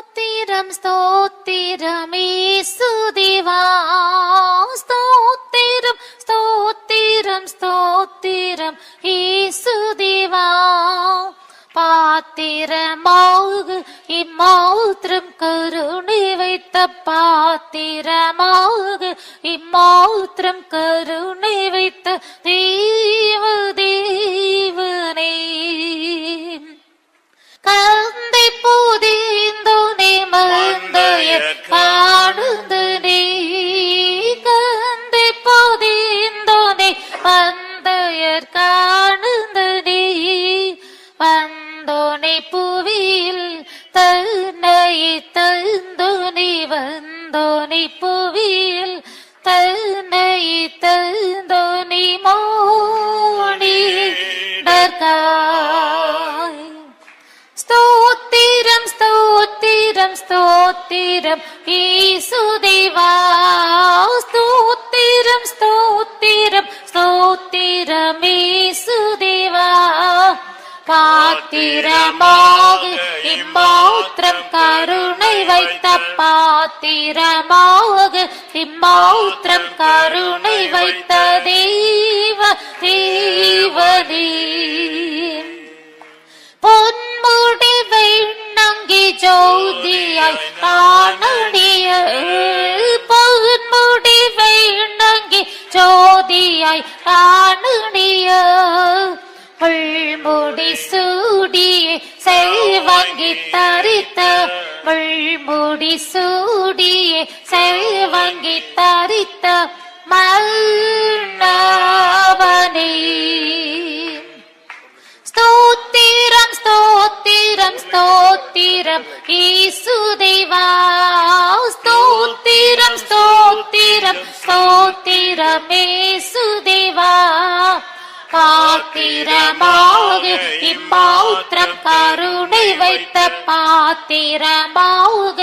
ஸ்தோத்திரம் ஸ்தோத்திரம் இயேசுதேவா, ஸ்தோத்திரம் ஸ்தோத்திரம் ஸ்தோத்திரம் இயேசுதேவா. பாத்திரமாக இம்மாத்திரம் கருணை வைத்த பாத்திரமாக இம்மாத்திரம் கருணை வைத்த தேவ தேவனே. கந்தை புதிந்தோனே மந்தையர் காணுந்தனே, கந்தை புதிந்தோனே மந்தையர் காணுந்தனே. வந்தோனே புவியில் தன்னை தந்தோனே, வந்தோனே புவியில் தன்னை தந்தோனே மோனிடர்காய். ஸ்தோத்திரம் ஸ்தோத்திரம் ஸ்தோத்திரம் இயேசுதேவா, ஸ்தோத்திரம் ஸ்தோத்திரம் ஸ்தோத்திரம் இயேசுதேவா. பாத்திரமாக இம்மாத்திரம் கருணை வைத்த பாத்திரமாக இம்மாத்திரம் கருணை வைத்த தேவ தேவனே. பொன்முடி வெண்ணங்கி ஜோதியாய் காணடிய, பொன்முடி வெண்ணங்கி ஜோதியாய் காணடிய. முள்முடி சூடியே செல்வங்கி தரித்த, முள்முடி சூடியே செல்வங்கி தரித்த மன்னவனே. ஸ்தோத்திரம் ஸ்தோத்திரம் ஸ்தோத்திரம் இயேசுதேவா, ஸ்தோத்திரம் ஸ்தோத்திரம் ஸ்தோத்திரம் இயேசுதேவா. பாத்திரமாக இம்மாத்திரம் கருணை வைத்த பாத்திரமாக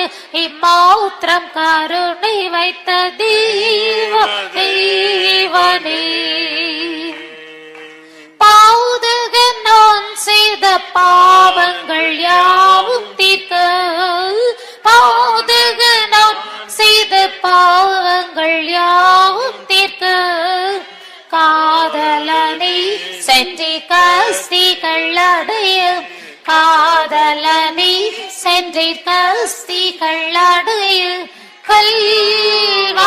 இம்மாத்திரம் கருணை வைத்த தேவ தேவனே. பாதகன் நான் செய்த பாவங்கள் யாவும் தீர்க்க, பாதகன் நான் செய்த பாவங்கள் யாவும் தீர்க்க. காதலனை சென்று கஸ்திகள் அடைய, காதலனை சென்று கஸ்திகள் அடைய கல்வாரியில்.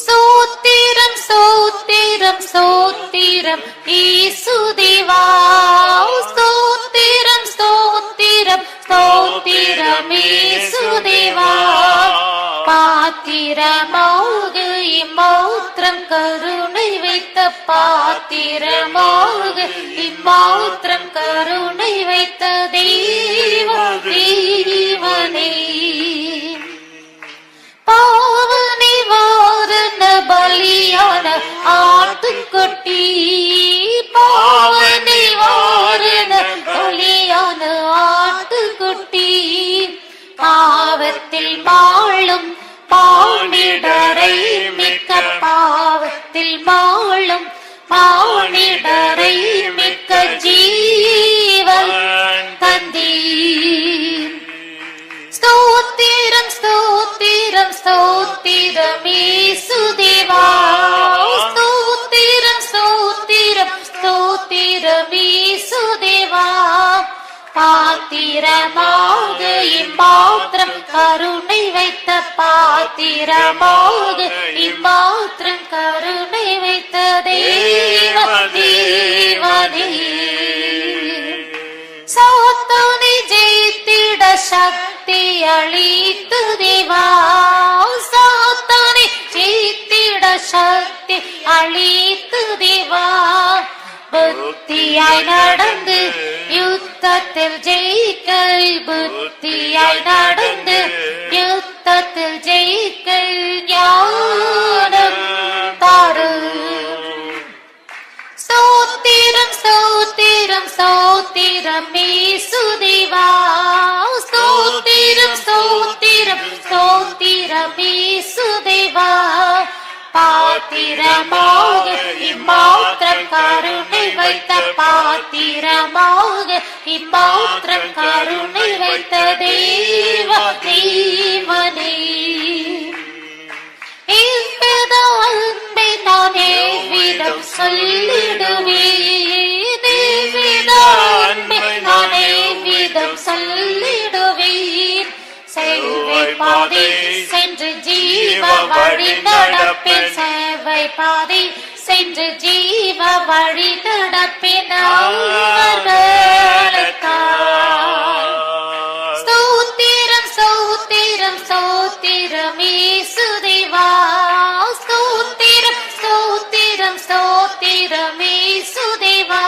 ஸ்தோத்திரம் ஸ்தோத்திரம் ஸ்தோத்திரம் இயேசுதேவா, ஸ்தோத்திரம் ஸ்தோத்திரம் ஸ்தோத்திரம் இயேசுதேவா. பாத்திரமாக இம்மாத்திரம் கருணை வைத்த பாத்திரமாக இம்மாத்திரம் கருணை வைத்த தேவ தேவனே. பாவ நிவாரண பலியான ஆட்டுக்குட்டி, பாவ நிவாரண பலியான ஆட்டுக்குட்டி. பாவத்தில் வாழும் பாவிடரை மிக்க, பாவத்தில் வாழும் பாவிடரை மிக்க ஜீவன் தந்தீர். ஸ்தோத்திரம் ஸ்தோத்திரம் ஸ்தோத்திரம் இயேசுதேவா, ஸ்தோத்திரம் ஸ்தோத்திரம் ஸ்தோத்திரம் இயேசுதேவா. பாத்திரமாக இம்மாத்திரம் கருணை வைத்த பாத்திரமாக இம்மாத்திரம் கருணை வைத்த தேவ தேவனே. சாத்தானை ஜெயித்திட சக்தி அளித்து தேவா, சாத்தானை ஜெயித்திட சக்தி அளித்து தேவா. புத்தியாய் நடந்து யுத்தத்தில் ஜெயிக்க, புத்தியாய் நடந்து யுத்தத்தில் ஜெயிக்க ஞானம் தாரு. ஸ்தோத்திரம் ஸ்தோத்திரம் ஸ்தோத்திரம் இயேசுதேவா, ஸ்தோத்திரம் ஸ்தோத்திரம் ஸ்தோத்திரம் இயேசுதேவா. பாத்திரமாக இம்மாத்திரம் இம்மாத்திரம் கருணை வைத்த பாத்திரமாக இம்மாத்திரம் கருணை வைத்த தேவ தேவனே இவ்வித அன்பை நான் எவ்விதம் சொல்லிடுவேன் இவ்வித அன்பை நான் எவ்விதம் சொல்லிடுவேன் சேவை பாதை சென்று ஜீவ வழி நடப்பேன் சேவை பாதை சென்று ஜீவ வழி நடப்பேன் ஸ்தோத்திரம் ஸ்தோத்திரம் ஸ்தோத்திரம் இயேசுதேவா ஸ்தோத்திரம் ஸ்தோத்திரம் ஸ்தோத்திரம் இயேசுதேவா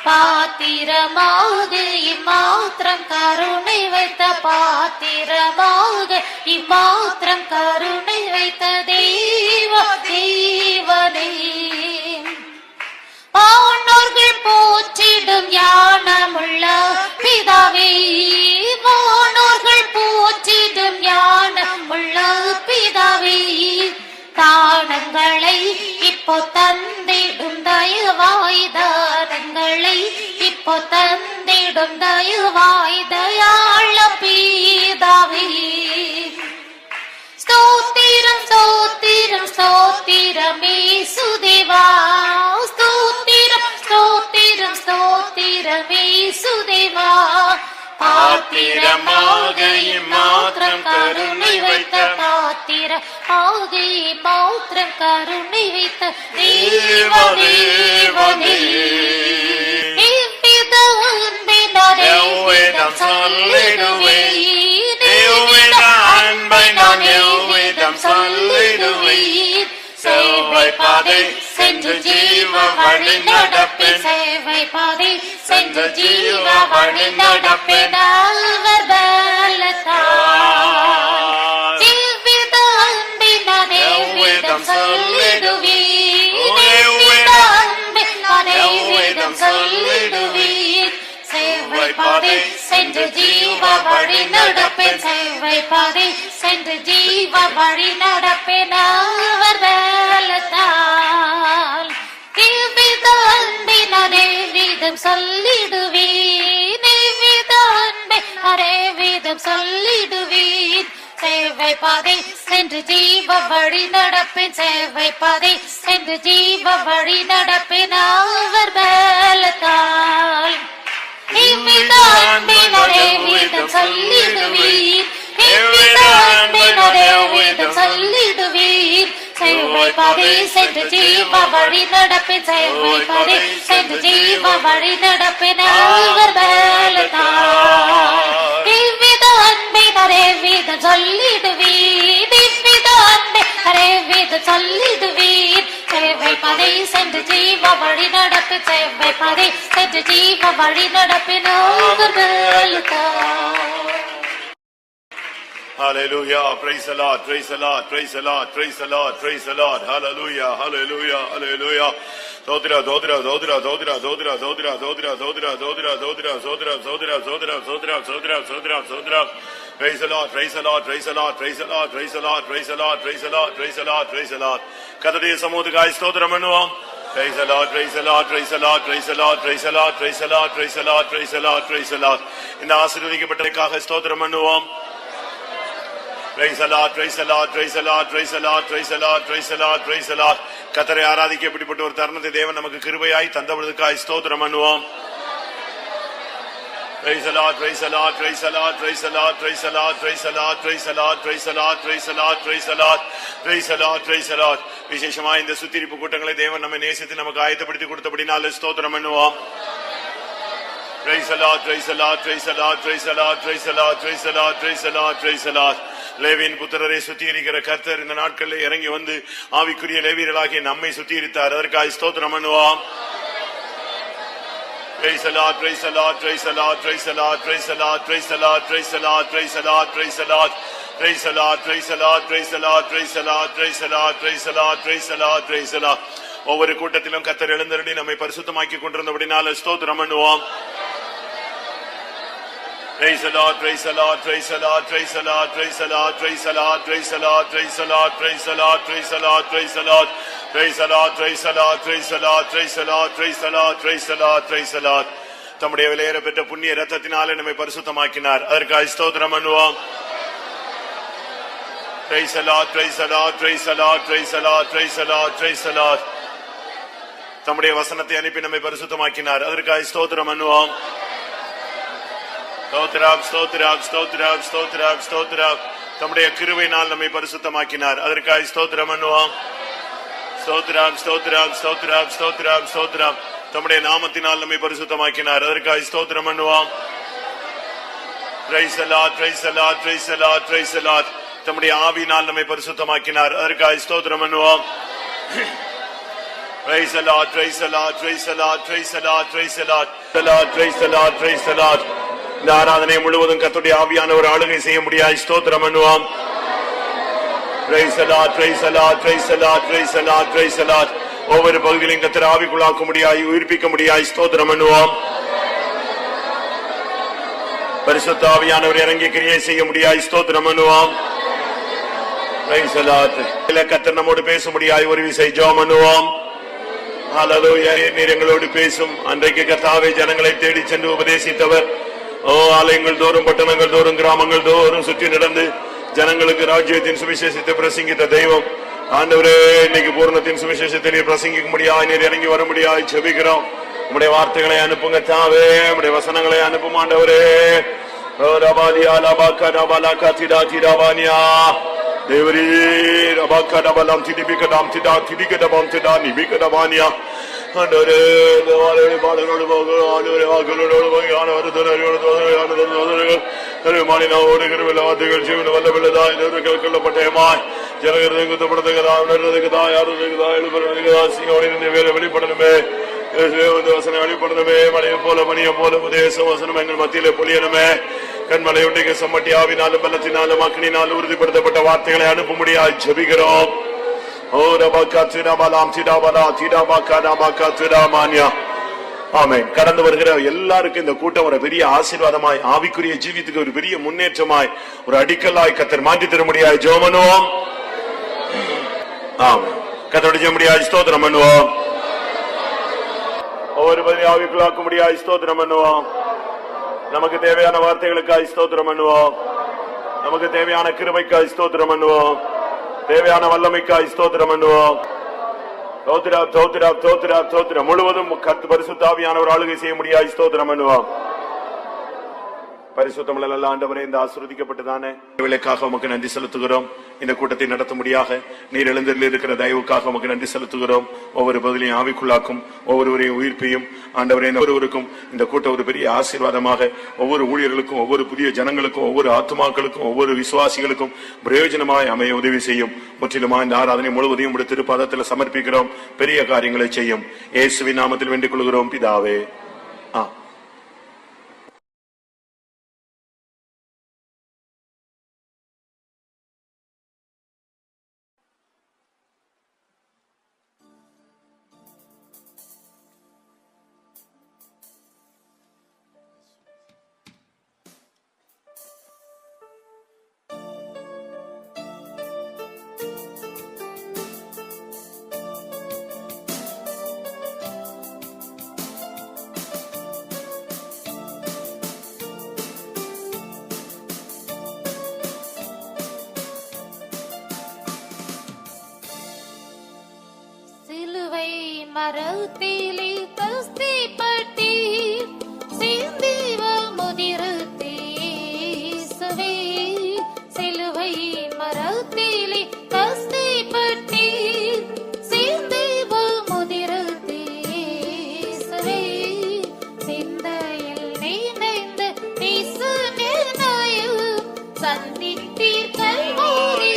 பாத்திரமாக இம்மாத்திரம் கருணை வைத்த பாத்திரமாக இம்மாத்திரம் கருணை வைத்த தேவ தேவனே வானோர்கள் போற்றிடும் ஞானமுள்ள பிதாவே வானோர்கள் போற்றிடும் ஞானமுள்ள பிதாவே தானங்களை இப்போ தந்திடும் தயவாய் தானங்களை இப்போ தந்திடும் தயவாய் தயாள பிதாவே ஸ்தோத்திரம் ஸ்தோத்திரம் ஸ்தோத்திரம் இயேசுதேவா ஸ்தோத்திரம் ஸ்தோத்திரம் ஸ்தோத்திரம் இயேசுதேவா பாத்திரமாக இம்மாத்திரம் கருணை வைத்த பாத்திரமாக இம்மாத்திரம் கருணை வைத்த தேவ தேவனே இவ்வித அன்பை நான் எவ்விதம் சொல்லிடுவேன் இவ்வித அன்பை நான் எவ்விதம் சொல்லிடுவேன் சேவை பாதை சென்று ஜீவ வழி நடப்பேன் சேவை பாதை சென்று ஜீவ வழி நடப்பேன் அவர் பலத்தால் ஜீவித அன்பை நான் எவ்விதம் சொல்லிடுவேன் எவ்வித அன்பை நான் எவ்விதம் சொல்லிடுவேன் சேவை பாதை சென்று ஜீவ வழி நடப்பேன் சேவை பாதை சென்று ஜீவ வழி நடப்பேன் அவர் பலத்தால் இவ்வித அன்பை நான் எவ்விதம் சொல்லிடுவேன் இவ்வித அன்பை நான் எவ்விதம் சொல்லிடுவேன் சேவை பாதை சென்று ஜீவ வழி நடப்பேன் சேவை பாதை சென்று ஜீவ வழி நடப்பேன் அவர் பலத்தால் இவ்வித அன்பை நான் எவ்விதம் சொல்லிடுவேன் இவ்வித அன்பை நான் எவ்விதம் சொல்லிடுவேன் சேவை பாதை சென்று ஜீவ வழி நடப்பேன் சேவை பாதை சென்று ஜீவ வழி நடப்பேன் அவர் பலத்தால் இவ்வித அன்பை நான் எவ்விதம் சொல்லிடுவேன் இவ்வித அன்பை நான் எவ்விதம் சொல்லிடுவேன் சேவை பாதை சென்று ஜீவ வழி நடப்பேன் சேவை பாதை சென்று ஜீவ வழி நடப்பேன் அவர் பலத்தால் Hallelujah, praise the Lord, praise the Lord, praise the Lord, praise the Lord, praise the Lord, hallelujah, hallelujah, hallelujah. Dodra, dodra, dodra, dodra, dodra, dodra, dodra, dodra, dodra, dodra, dodra, dodra, dodra, dodra, dodra, dodra, dodra. Praise the Lord, praise the Lord, praise the Lord, praise the Lord, praise the Lord, praise the Lord, praise the Lord, praise the Lord, praise the Lord. கர்த்தருடைய சமூகத்துக்காய் ஸ்தோத்திரம் பண்ணுவோம். Praise the Lord, praise the Lord, praise the Lord, praise the Lord, praise the Lord, praise the Lord, praise the Lord, praise the Lord, praise the Lord. இந்த ஆசீர்வதிக்கப்பட்டதற்காக ஸ்தோத்திரம் பண்ணுவோம். Praise the Lord, praise the Lord, praise the Lord, praise the Lord, praise the Lord, praise the Lord, praise the Lord. கர்த்தரை ஆராதிக்க இப்படிப்பட்ட ஒரு தருணத்தை தேவன் நமக்கு கிருபையாய் தந்தபடியாய் ஸ்தோத்திரம் பண்ணுவோம். Praise the Lord, praise the Lord, praise the Lord, praise the Lord, praise the Lord, praise the Lord, praise the Lord, praise the Lord, praise the Lord, praise the Lord, praise the Lord, praise the Lord. விசேஷமாய் இந்த சுத்திரிப்பு கூட்டங்களை தேவன் நம்மை நேசித்து நமக்கு ஆயத்தப்படுத்தி கொடுத்தபடினால ஸ்தோத்திரம் பண்ணுவோம். Praise the Lord, praise the Lord, praise the Lord, praise the Lord, praise the Lord, praise the Lord, praise the Lord, praise the Lord. லேவியின் புத்திரரை சுத்திகரிக்கிற கர்த்தர் இந்த நாட்களில் இறங்கி வந்து ஆவிக்குரிய லேவியர்களாகிய நம்மை சுத்திகரித்தார். அதற்காக ஸ்தோத்திரம் பண்ணுவோம். Praise the Lord, praise the Lord, praise the Lord, praise the Lord, praise the Lord, praise the Lord, praise the Lord, praise the Lord, praise the Lord, praise the Lord, praise the Lord, praise the Lord, praise the Lord, praise the Lord, praise the Lord, praise the Lord, praise the Lord. ஒவ்வொரு கூட்டத்திலும் கர்த்தர் எழுந்தருளி நம்மை பரிசுத்தமாக்கி கொண்டிருந்தபடினால ஸ்தோத்திரம் பண்ணுவோம். Praise the Lord, praise the Lord, praise the Lord, praise the Lord, praise the Lord, praise the Lord, praise the Lord, praise the Lord, praise the Lord, praise the Lord, praise the Lord, praise the Lord, praise the Lord, praise the Lord, praise the Lord, praise the Lord, praise the Lord, praise the Lord. தம்முடைய விலையேற பெற்ற புண்ணிய இரத்தத்தினாலே நம்மை பரிசுத்தமாக்கினார். அதற்காக ஸ்தோத்திரம் பண்ணுவோம். Praise the Lord, praise the Lord, praise the Lord, praise the Lord, praise the Lord, praise the Lord. தம்முடைய வசனத்தை அனுப்பி நம்மை பரிசுத்தமாக்கினார். அதற்காக ஸ்தோத்திரம் பண்ணுவோம். ஸ்தோத்திரம், ஸ்தோத்திரம், ஸ்தோத்திரம், ஸ்தோத்திரம், ஸ்தோத்திரம். தம்முடைய கிருபையினால் நம்மை பரிசுத்தமாக்கினார். அதற்காக ஸ்தோத்திரம் பண்ணுவோம். ஸ்தோத்திரம், ஸ்தோத்திரம், ஸ்தோத்திரம், ஸ்தோத்திரம், ஸ்தோத்திரம். தம்முடைய நாமத்தினால் நம்மை பரிசுத்தமாக்கினார். அதற்காக ஸ்தோத்திரம் பண்ணுவோம். Praise the Lord, praise the Lord, praise the Lord, praise the Lord. தம்முடைய ஆவியினால் நம்மை பரிசுத்தமாக்கினார். அதற்காக ஸ்தோத்திரம் பண்ணுவோம். Praise the Lord, praise the Lord, praise the Lord, praise the Lord, praise the Lord, the Lord, praise the Lord, praise the Lord. இந்த ஆராதனை முழுவதும் கர்த்தருடைய ஆவியானவர் ஆளுகை செய்ய முடியாது. ஸ்தோத்திரம் பண்ணுவோம். Praise the Lord, praise the Lord, praise the Lord, praise the Lord, praise the Lord. ஒவ்வொரு பகுதியிலும் கர்த்தர் ஆவிக்குள்ளாக்க முடியாது, உயிர்ப்பிக்க முடியாது. ஸ்தோத்திரம் பண்ணுவோம். பரிசுத்த ஆவியானவர் இறங்கி கிரியை செய்ய முடியாது. ஸ்தோத்திரம் பண்ணுவோம். Praise the Lord. கர்த்தர் நம்மோடு பேச முடியாது, ஒரு விசை ஜெபம் பண்ணுவோம். ஹல்லேலூயா. நீர் எங்களோடு பேசும். அன்றைக்கு கர்த்தாவே ஜனங்களை தேடி சென்று உபதேசித்தவர். ஆலயங்கள் தோறும், பட்டணங்கள் தோறும், கிராமங்கள் தோறும் சுற்றி நடந்து ஜனங்களுக்கு ராஜ்யத்தின் சுவிசேஷத்தை பிரசங்கித்த தெய்வம் ஆண்டவரே, இன்னைக்கு பூரணத்தின் சுவிசேஷத்தை நீர் பிரசங்கிக்க முடியாது, நீர் இறங்கி வர முடியாது. செபிக்கிறோம். உம்முடைய வார்த்தைகளை அனுப்புங்க தாவே, உம்முடைய வசனங்களை அனுப்பும் ஆண்டவரே. ரபாதியா லபாகா ரபாலகா திடா திடாவானியா தேவரீ ரபாகா ரபாலாம் திடிபிகடாம் திடா திடிகடபாம் திடா நிபிகடவானியா ஆண்டவரே, தேவாலய பாடலோடு போக ஆண்டவரே, வாக்குகளோடு போக மாநிலோடு கிருவில வார்த்தைகள் ஜீவன வல்லவில்லதா கொள்ளப்பட்டயமாய் ஜனகிறதுக்கு குத்தப்படுத்துகிறதா, உணர்றதுக்குதா, யாருக்குதா, எழுப்புறதுக்குதா, சிங்கோடு வேலை வெளிப்படணுமே, வசனம் வெளிப்படணுமே. மலையை போல மணியை போல உதேச வசனம் எங்கள் மத்தியில பொழியணுமே. கண்மலை ஒட்டிக்க சம்மட்டி ஆவினாலும் பலத்தினாலும் அக்னினாலும் உறுதிப்படுத்தப்பட்ட வார்த்தைகளை அனுப்ப முடியாது. ஜெபிக்கிறோம். கடந்து வருகிற எல்லாருக்கும் இந்த கூட்டம் ஒரு பெரிய ஆசீர்வாதமாய், ஆவிக்குரிய ஜீவித்துக்கு ஒரு பெரிய முன்னேற்றமாய், ஒரு அடிக்கலாய் கர்த்தர் மாற்றி தர முடியாது. ஜெபம் பண்ணுவோம். கர்த்தருடைய ஜெபம் முடியாது. ஸ்தோத்திரம் பண்ணுவோம். ஒவ்வொரு பதிலை ஆவிக்குள்ளாக்க முடியாது. ஸ்தோத்திரம் பண்ணுவோம். நமக்கு தேவையான வார்த்தைகளுக்காக ஸ்தோத்திரம் பண்ணுவோம். நமக்கு தேவையான கிருபைக்காக ஸ்தோத்திரம் பண்ணுவோம். தேவையான வல்லமைக்காய் ஸ்தோத்திரம் பண்ணுவோம். ஸ்தோத்திரம், ஸ்தோத்திரம், ஸ்தோத்திரம், ஸ்தோத்திரம். முழுவதும் பரிசுத்த ஆவியானவர் ஆளுகை செய்ய முடியாது. ஸ்தோத்திரம் பண்ணுவோம். பரிசுத்தமுள்ள நல்ல ஆண்டவரே, இந்த ஆசீர்வதிக்கப்பட்டதான விலைக்காக உமக்கு நன்றி செலுத்துகிறோம். இந்த கூட்டத்தை நடத்தும்படியாக நீர் எழுந்தரில் இருக்கிற தயவுக்காக உமக்கு நன்றி செலுத்துகிறோம். ஒவ்வொரு பதிலையும் ஆவிக்குள்ளாக்கும், ஒவ்வொருவரையும் உயிர்ப்பையும் ஆண்டவரே, ஒவ்வொருவருக்கும் இந்த கூட்டம் ஒரு பெரிய ஆசீர்வாதமாக, ஒவ்வொரு ஊழியர்களுக்கும், ஒவ்வொரு புதிய ஜனங்களுக்கும், ஒவ்வொரு ஆத்துமாக்களுக்கும், ஒவ்வொரு விசுவாசிகளுக்கும் பிரயோஜனமாய் அமைய உதவி செய்யும். முற்றிலுமாய் இந்த ஆராதனை முழுவதையும் உடைய திருப்பாதத்தில் சமர்ப்பிக்கிறோம். பெரிய காரியங்களை செய்யும். இயேசுவின் நாமத்தில் வேண்டிக் கொள்கிறோம் பிதாவே. மரத்திலே கஸ்திப்பட்டி சிந்திவ முதிருத்தீசுவே, சிலுவை மரத்திலே கஸ்திப்பட்டி சிந்திவ முதிருத்தீசுவே, சிந்தையில் நினைந்து பிசுநினையும் சந்தித்தீர் கல்வாரி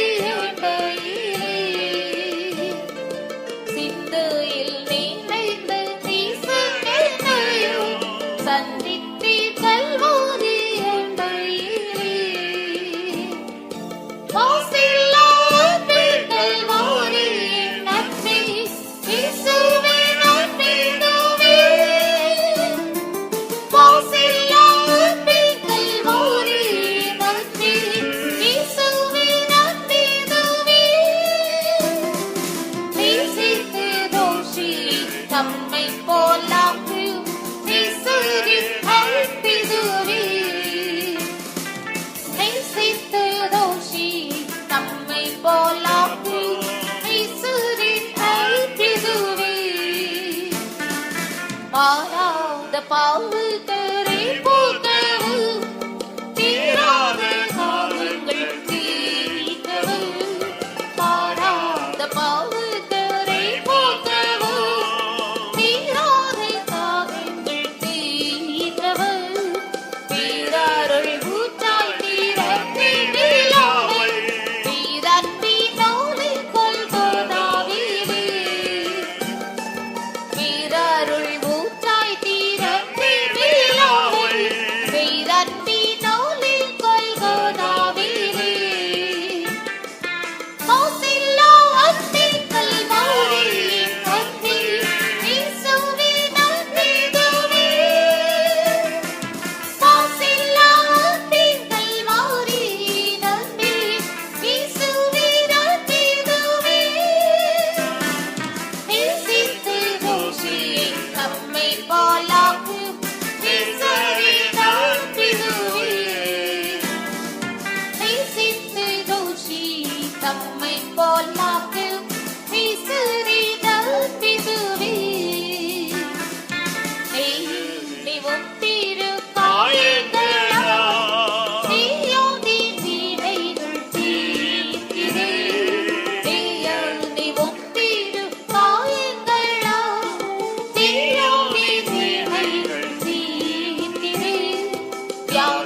சிந்தையில் நினைந்து பிசுநினையும்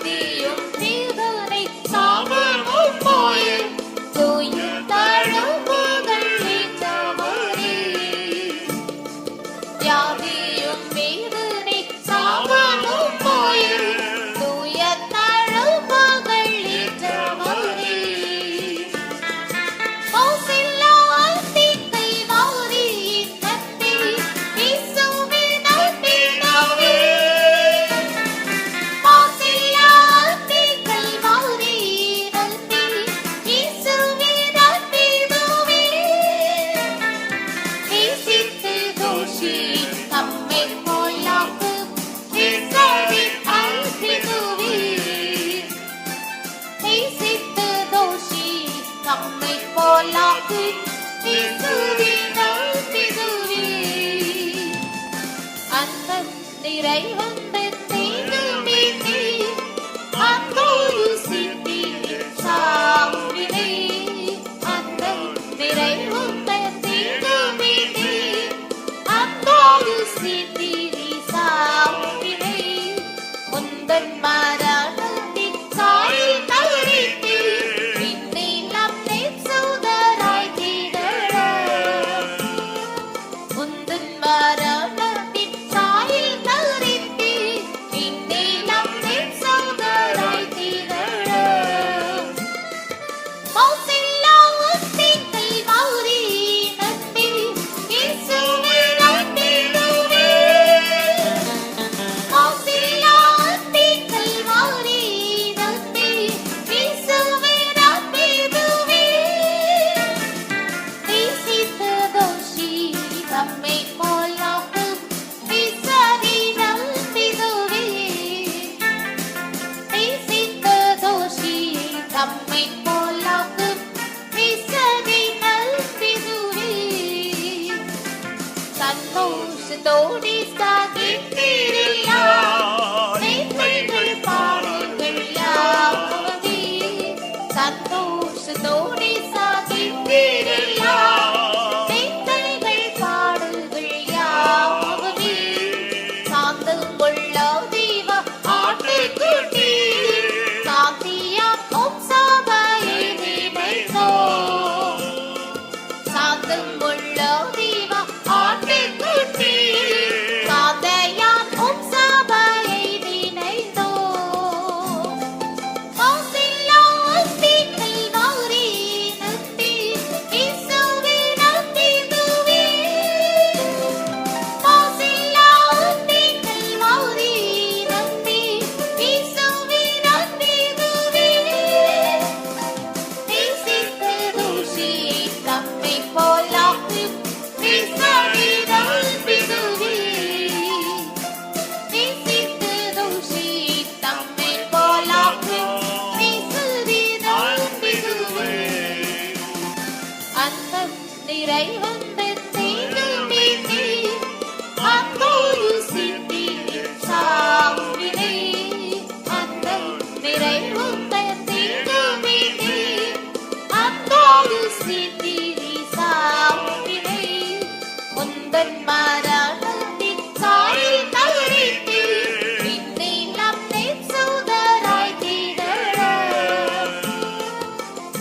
வியாதியும் வேதனை சாபமும் போய தூய தழும்புகள் ஏற்றவரே. வியாதியும் வேதனை சாபமும் போய தூய தழும்புகள் ஏற்றவரே. மோசில்லா தீக்கை மௌரியின் நம்பி இயேசுவே நம்பினாவே. மோசில்லா தீக்கை மௌரியின் நம்பி இயேசுவே நம்பினாவே. நேசித்து தோஷி தம்மை போலாக்கு இயேசுவின் அன்பிதுவே. நேசித்து தோஷி தம்மை போலாக்கு இயேசுவின் அன்பிதுவே. அன்பம் நிறைவந்த தெய்வமே நீ, அன்போடு சிந்திய சாவினை. அன்பம் நிறைவந்த தெய்வமே நீ, அன்போடு சிந்திய சாவினை. உந்தன் மரணத்தின் சாயல் தரித்து என்னை நம்மை சோதராய் திகழ. உந்தன் மரணத்தின் சாயல் தரித்து என்னை நம்மை சோதராய் திகழ. மௌசில்லா தீக்கை மௌரி நம்பி இயேசுவே நம்பிடுவே. மௌசில்லா தீக்கை மௌரி நம்பி இயேசுவே நம்பிடுவே. நேசித்த தோஷி தம்மை போலாக்கும் இயேசுவே நம்பிடுவே. நேசித்த தோஷி தம்மை போலாக்கும் இயேசுவே நம்பிடுவே. சந்தோஷத்தோடு சாகித்திரையா நெய்மைகள் பாடுங்கள் யாவே. சந்தோஷத்தோடு சாகித்திரையா நெய்மைகள் பாடுங்கள் யாவே. சாந்தம் கொள்ள தெய்வ ஆட்டுக்குட்டி சாந்தியாக்கும் சபையை நினைத்தோ. சாந்தம் கொள்ள தெய்வ ஆட்டுக்குட்டி சாந்தையாக்கும் சபையை நினைத்தோ. மௌசில்லா தீக்கை மௌரி நம்பி இயேசுவே நம்பிடுவே. மௌசில்லா தீக்கை மௌரி நம்பி இயேசுவே நம்பிடுவே. நேசித்த தோஷி தம்மை போலாக்கும் இயேசுவே நம்பிடுவே. நேசித்த தோஷி தம்மை போலாக்கும் இயேசுவே நம்பிடுவே. அன்பம் நிறைவந்த தெய்வமே நீ, அன்போடு சிந்திய சாவினை. அன்பம் நிறைவந்த தெய்வமே நீ, அன்போடு சிந்திய சாவினை. உந்தன் மரணத்தின் சாயல் தரித்து என்னை நம்மை சோதராய் திகழ.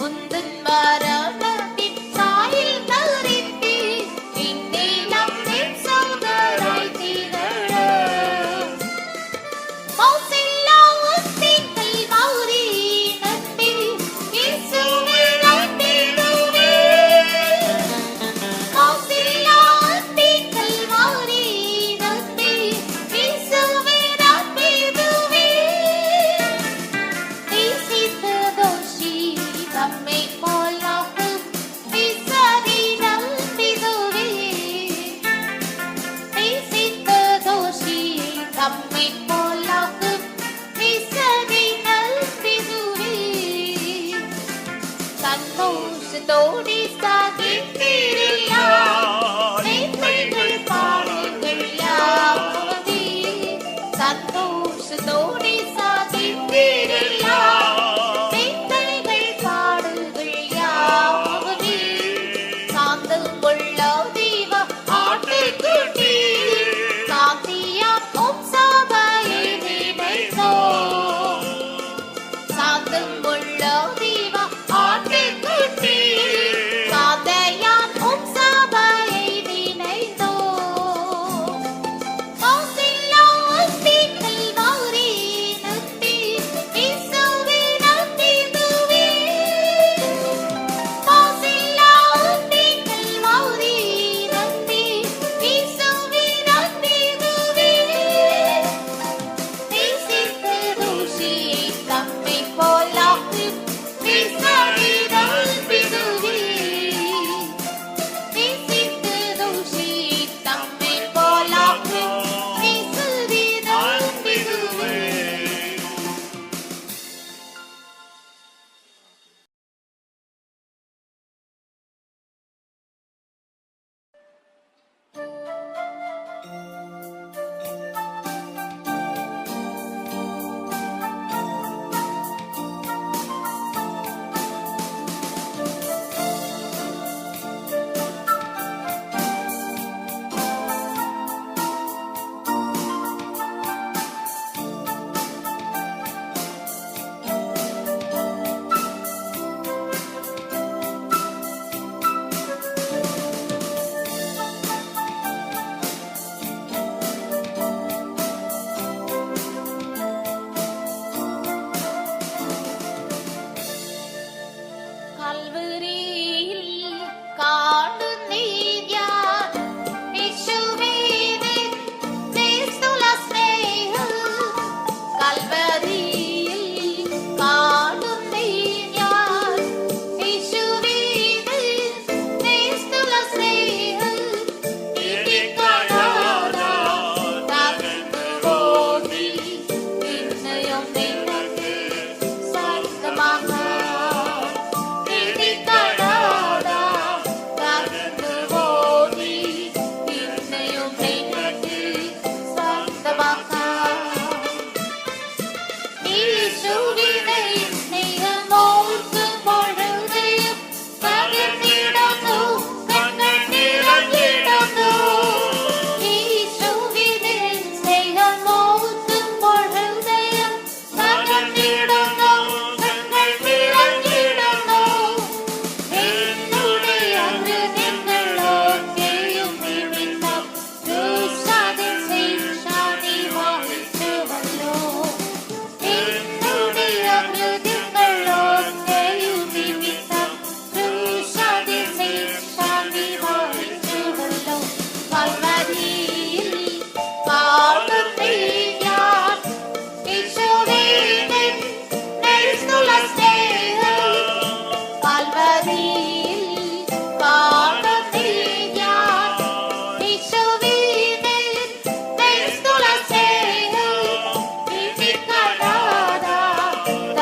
உந்தன் மரணத்தின் சாயல் தரித்து என்னை நம்மை சோதராய் திகழ. மௌசில்லா தீக்கை மௌரி நம்பி இயேசுவே நம்பிடுவே. மௌசில்லா தீக்கை மௌரி நம்பி இயேசுவே நம்பிடுவே. நேசித்த தோஷி தம்மை போலாக்கும் இயேசுவே நம்பிடுவே. நேசித்த தோஷி தம்மை போலாக்கும் இயேசுவே நம்பிடுவே. சந்தோஷத்தோடு சாகித்திரையா நெய்மைகள் பாடுங்கள் யாவே. சந்தோஷத்தோடு சாகித்திரையா நெய்மைகள் பாடுங்கள் யாவே. சாந்தம் கொள்ள தெய்வ ஆட்டுக்குட்டி சாந்தியாக்கும் சபையை நினைத்தோ.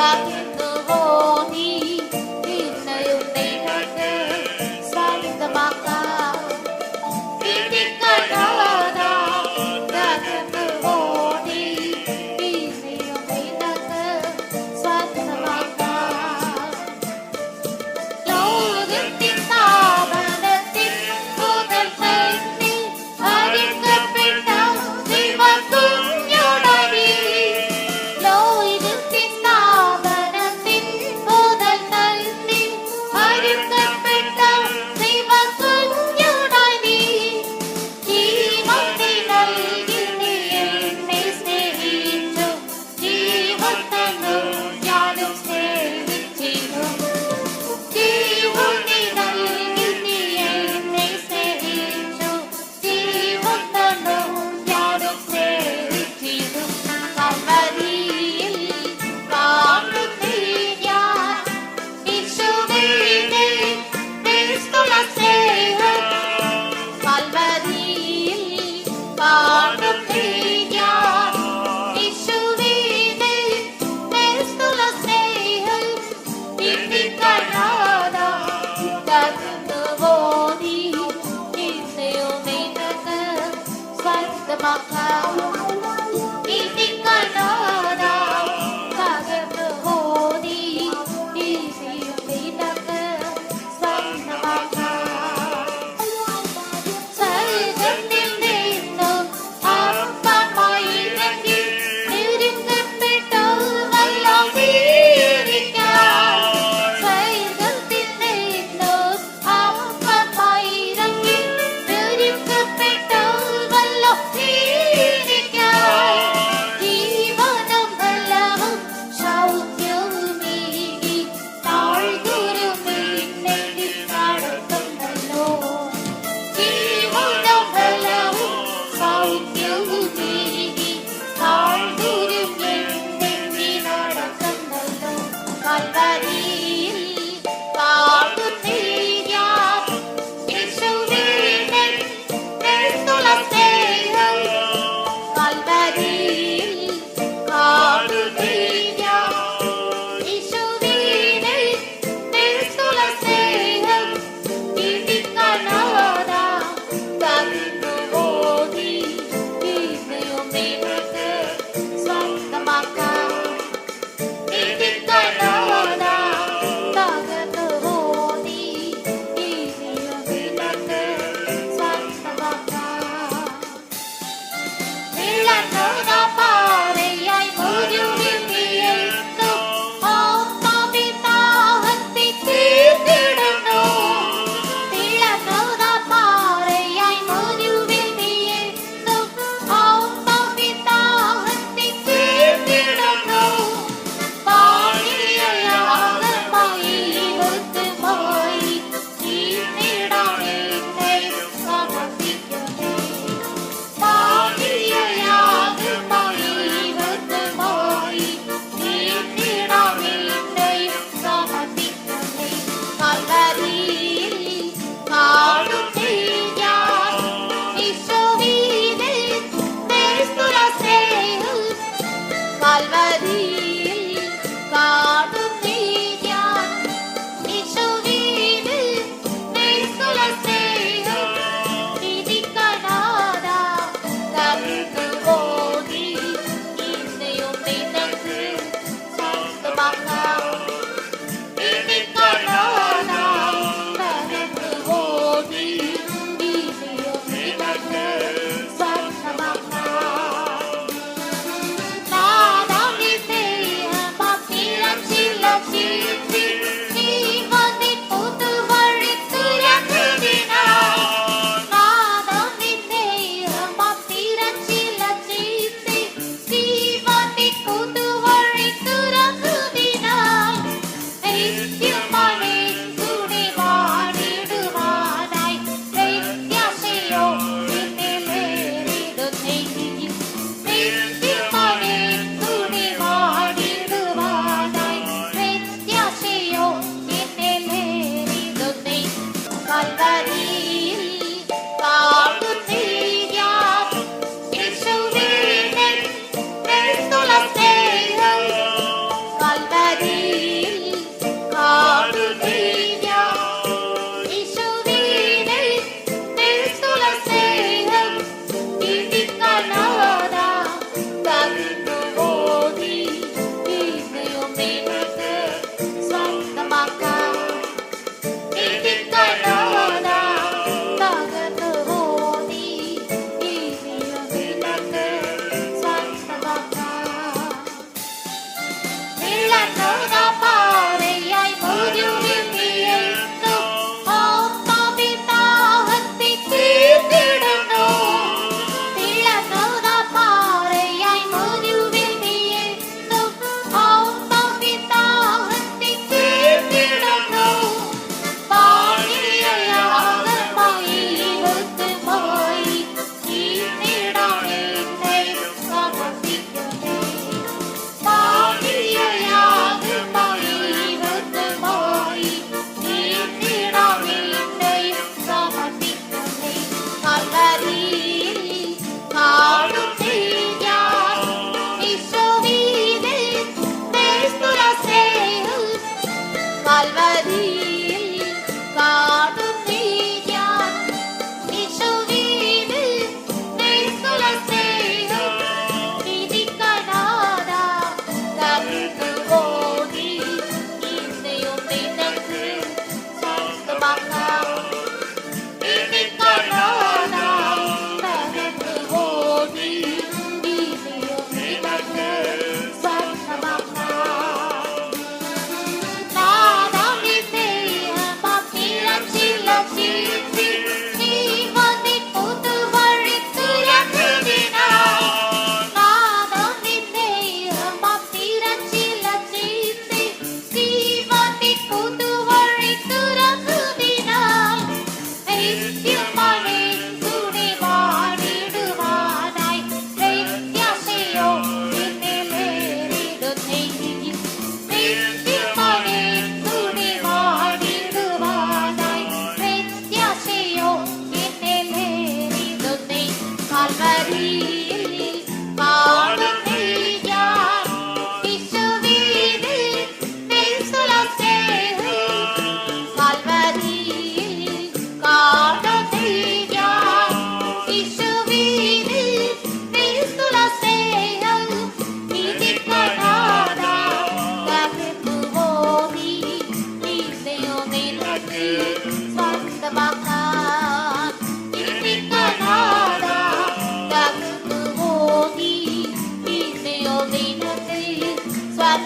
ദാഹിന്നുവോനി പിന്നെയും നിനക്ക് സ്വന്തമാക്കാം ഇനിക്കടാതാ ദാഹിന്നുവോനി പിന്നെയും നിനക്ക് സ്വന്തമാക്കാം ലോകത്തിൻ സ്ഥാപനത്തിൽ മുതൽ തന്നെ അറിയപ്പെട്ട ദൈവകുഞ്ഞുടനെ ലോകത്തിൻ സ്ഥാപനത്തിൽ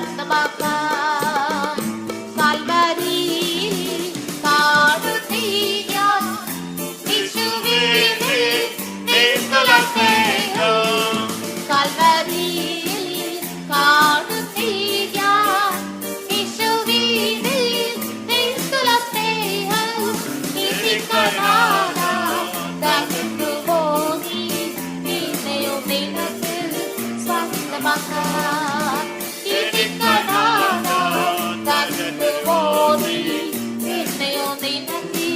സ്വന്തമാക്കാൻ കാൽവരി കാണുന്നീ ഞാൻ യേശുവിനെ നിസ്തുല സ്നേഹം കാൽവരി കാണുന്നീ ഞാൻ യേശുവിനെ നിസ്തുല സ്നേഹം ഇനി കാണാനാ തകർന്നു പോയി നിന്നെയും നിനക്ക് സ്വന്തമാക്കാൻ ഇനി കാണാനാ തകർന്നു പോയി നിന്നെയും നിനക്ക്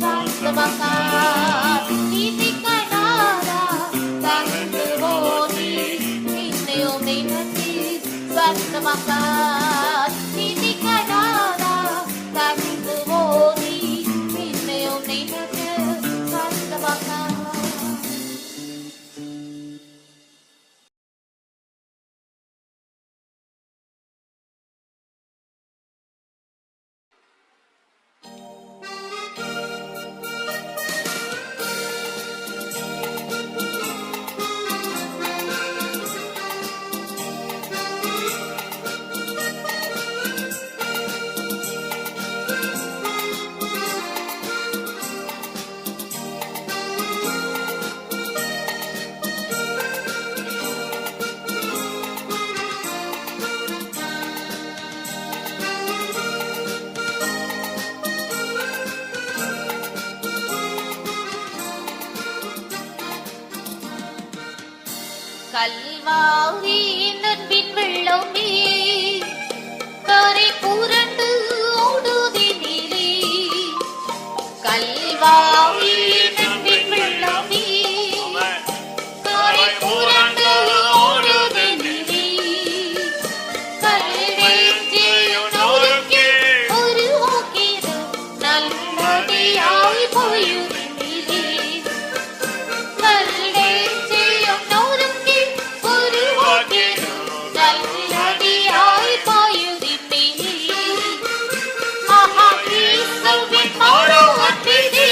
സ്വന്തമാക്കാൻ ഇനി കാണാനാ തകർന്നു പോയി നിന്നെയും നിനക്ക് സ്വന്തമാക്കാൻ ഇനി കാണാനാ തകർന്നു പോയി നിന്നെയും നിനക്ക് സ്വന്തമാക്കാൻ கல்வாரி நண்பின் வெள்ளமே கரை புரண்டு ஓடுதி நீரே கல்வாரி நண்பின் வெள்ளமே கரை புரண்டு ஓடுதி நீரே கல்வேற்றியும் நோக்கி ஒரு ஓக்கிரம் நல்லதியாய் போயுதி நீரே கல்வேற்றியும் நோக்கி ஒரு ஓக்கிரம் நல்லதியாய் போயுதி நீரே ஆஹா இயேசுவின் மௌனம் அன்பிதே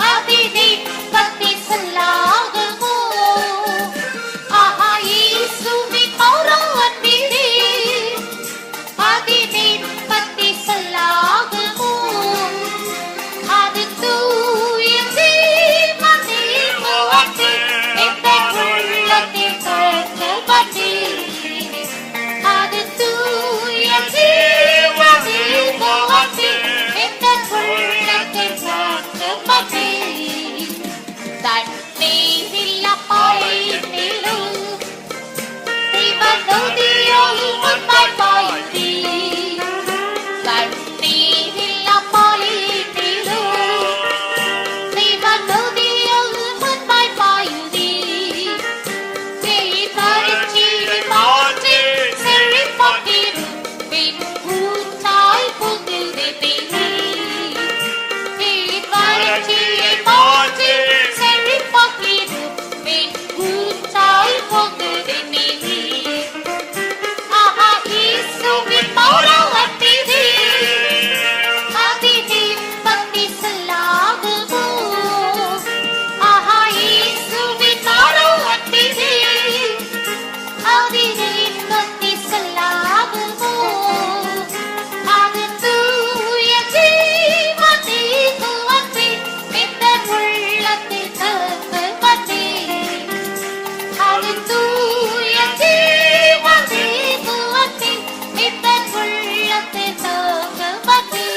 அதிதே பக்தி சொல்லாகுமோ ஆஹா இயேசுவின் மௌனம் அன்பிதே அதிதே பக்தி சொல்லாகுமோ அது தூய ஜீவனே முகத்தே இந்த உள்ளத்தில் கட்டப்பட்டே அது தூய ஜீவனே முகத்தே இந்த உள்ளத்தில் கட்டப்பட்டே தண்ணீரில் பாயினிலும் சிவநதியால் முன்பாய் பாயுதே கண்ணீரில் பாயினிலும் சிவநதியால் முன்பாய் பாயுதே சேதரிச்சியை மாற்றி செழிப்பாக்கிடும் பின் ஊற்றாய் புகுதே நீரே சேதரிச்சியை மாற்றி செழிப்பாக்கிடும் பின் ஊற்றாய் புகுதே நீரே ஆஹா இயேசுவின் மௌனம் அன்பிதே அதிதே பக்தி சொல்லாகுமோ ஆஹா இயேசுவின் மௌனம் அன்பிதே அதிதே பக்தி சொல்லாகுமோ அது தூய ஜீவனே முகத்தே இந்த உள்ளத்தில் கட்டப்பட்டே அது தூய ஜீவனே முகத்தே இந்த உள்ளத்தில் கட்டப்பட்டே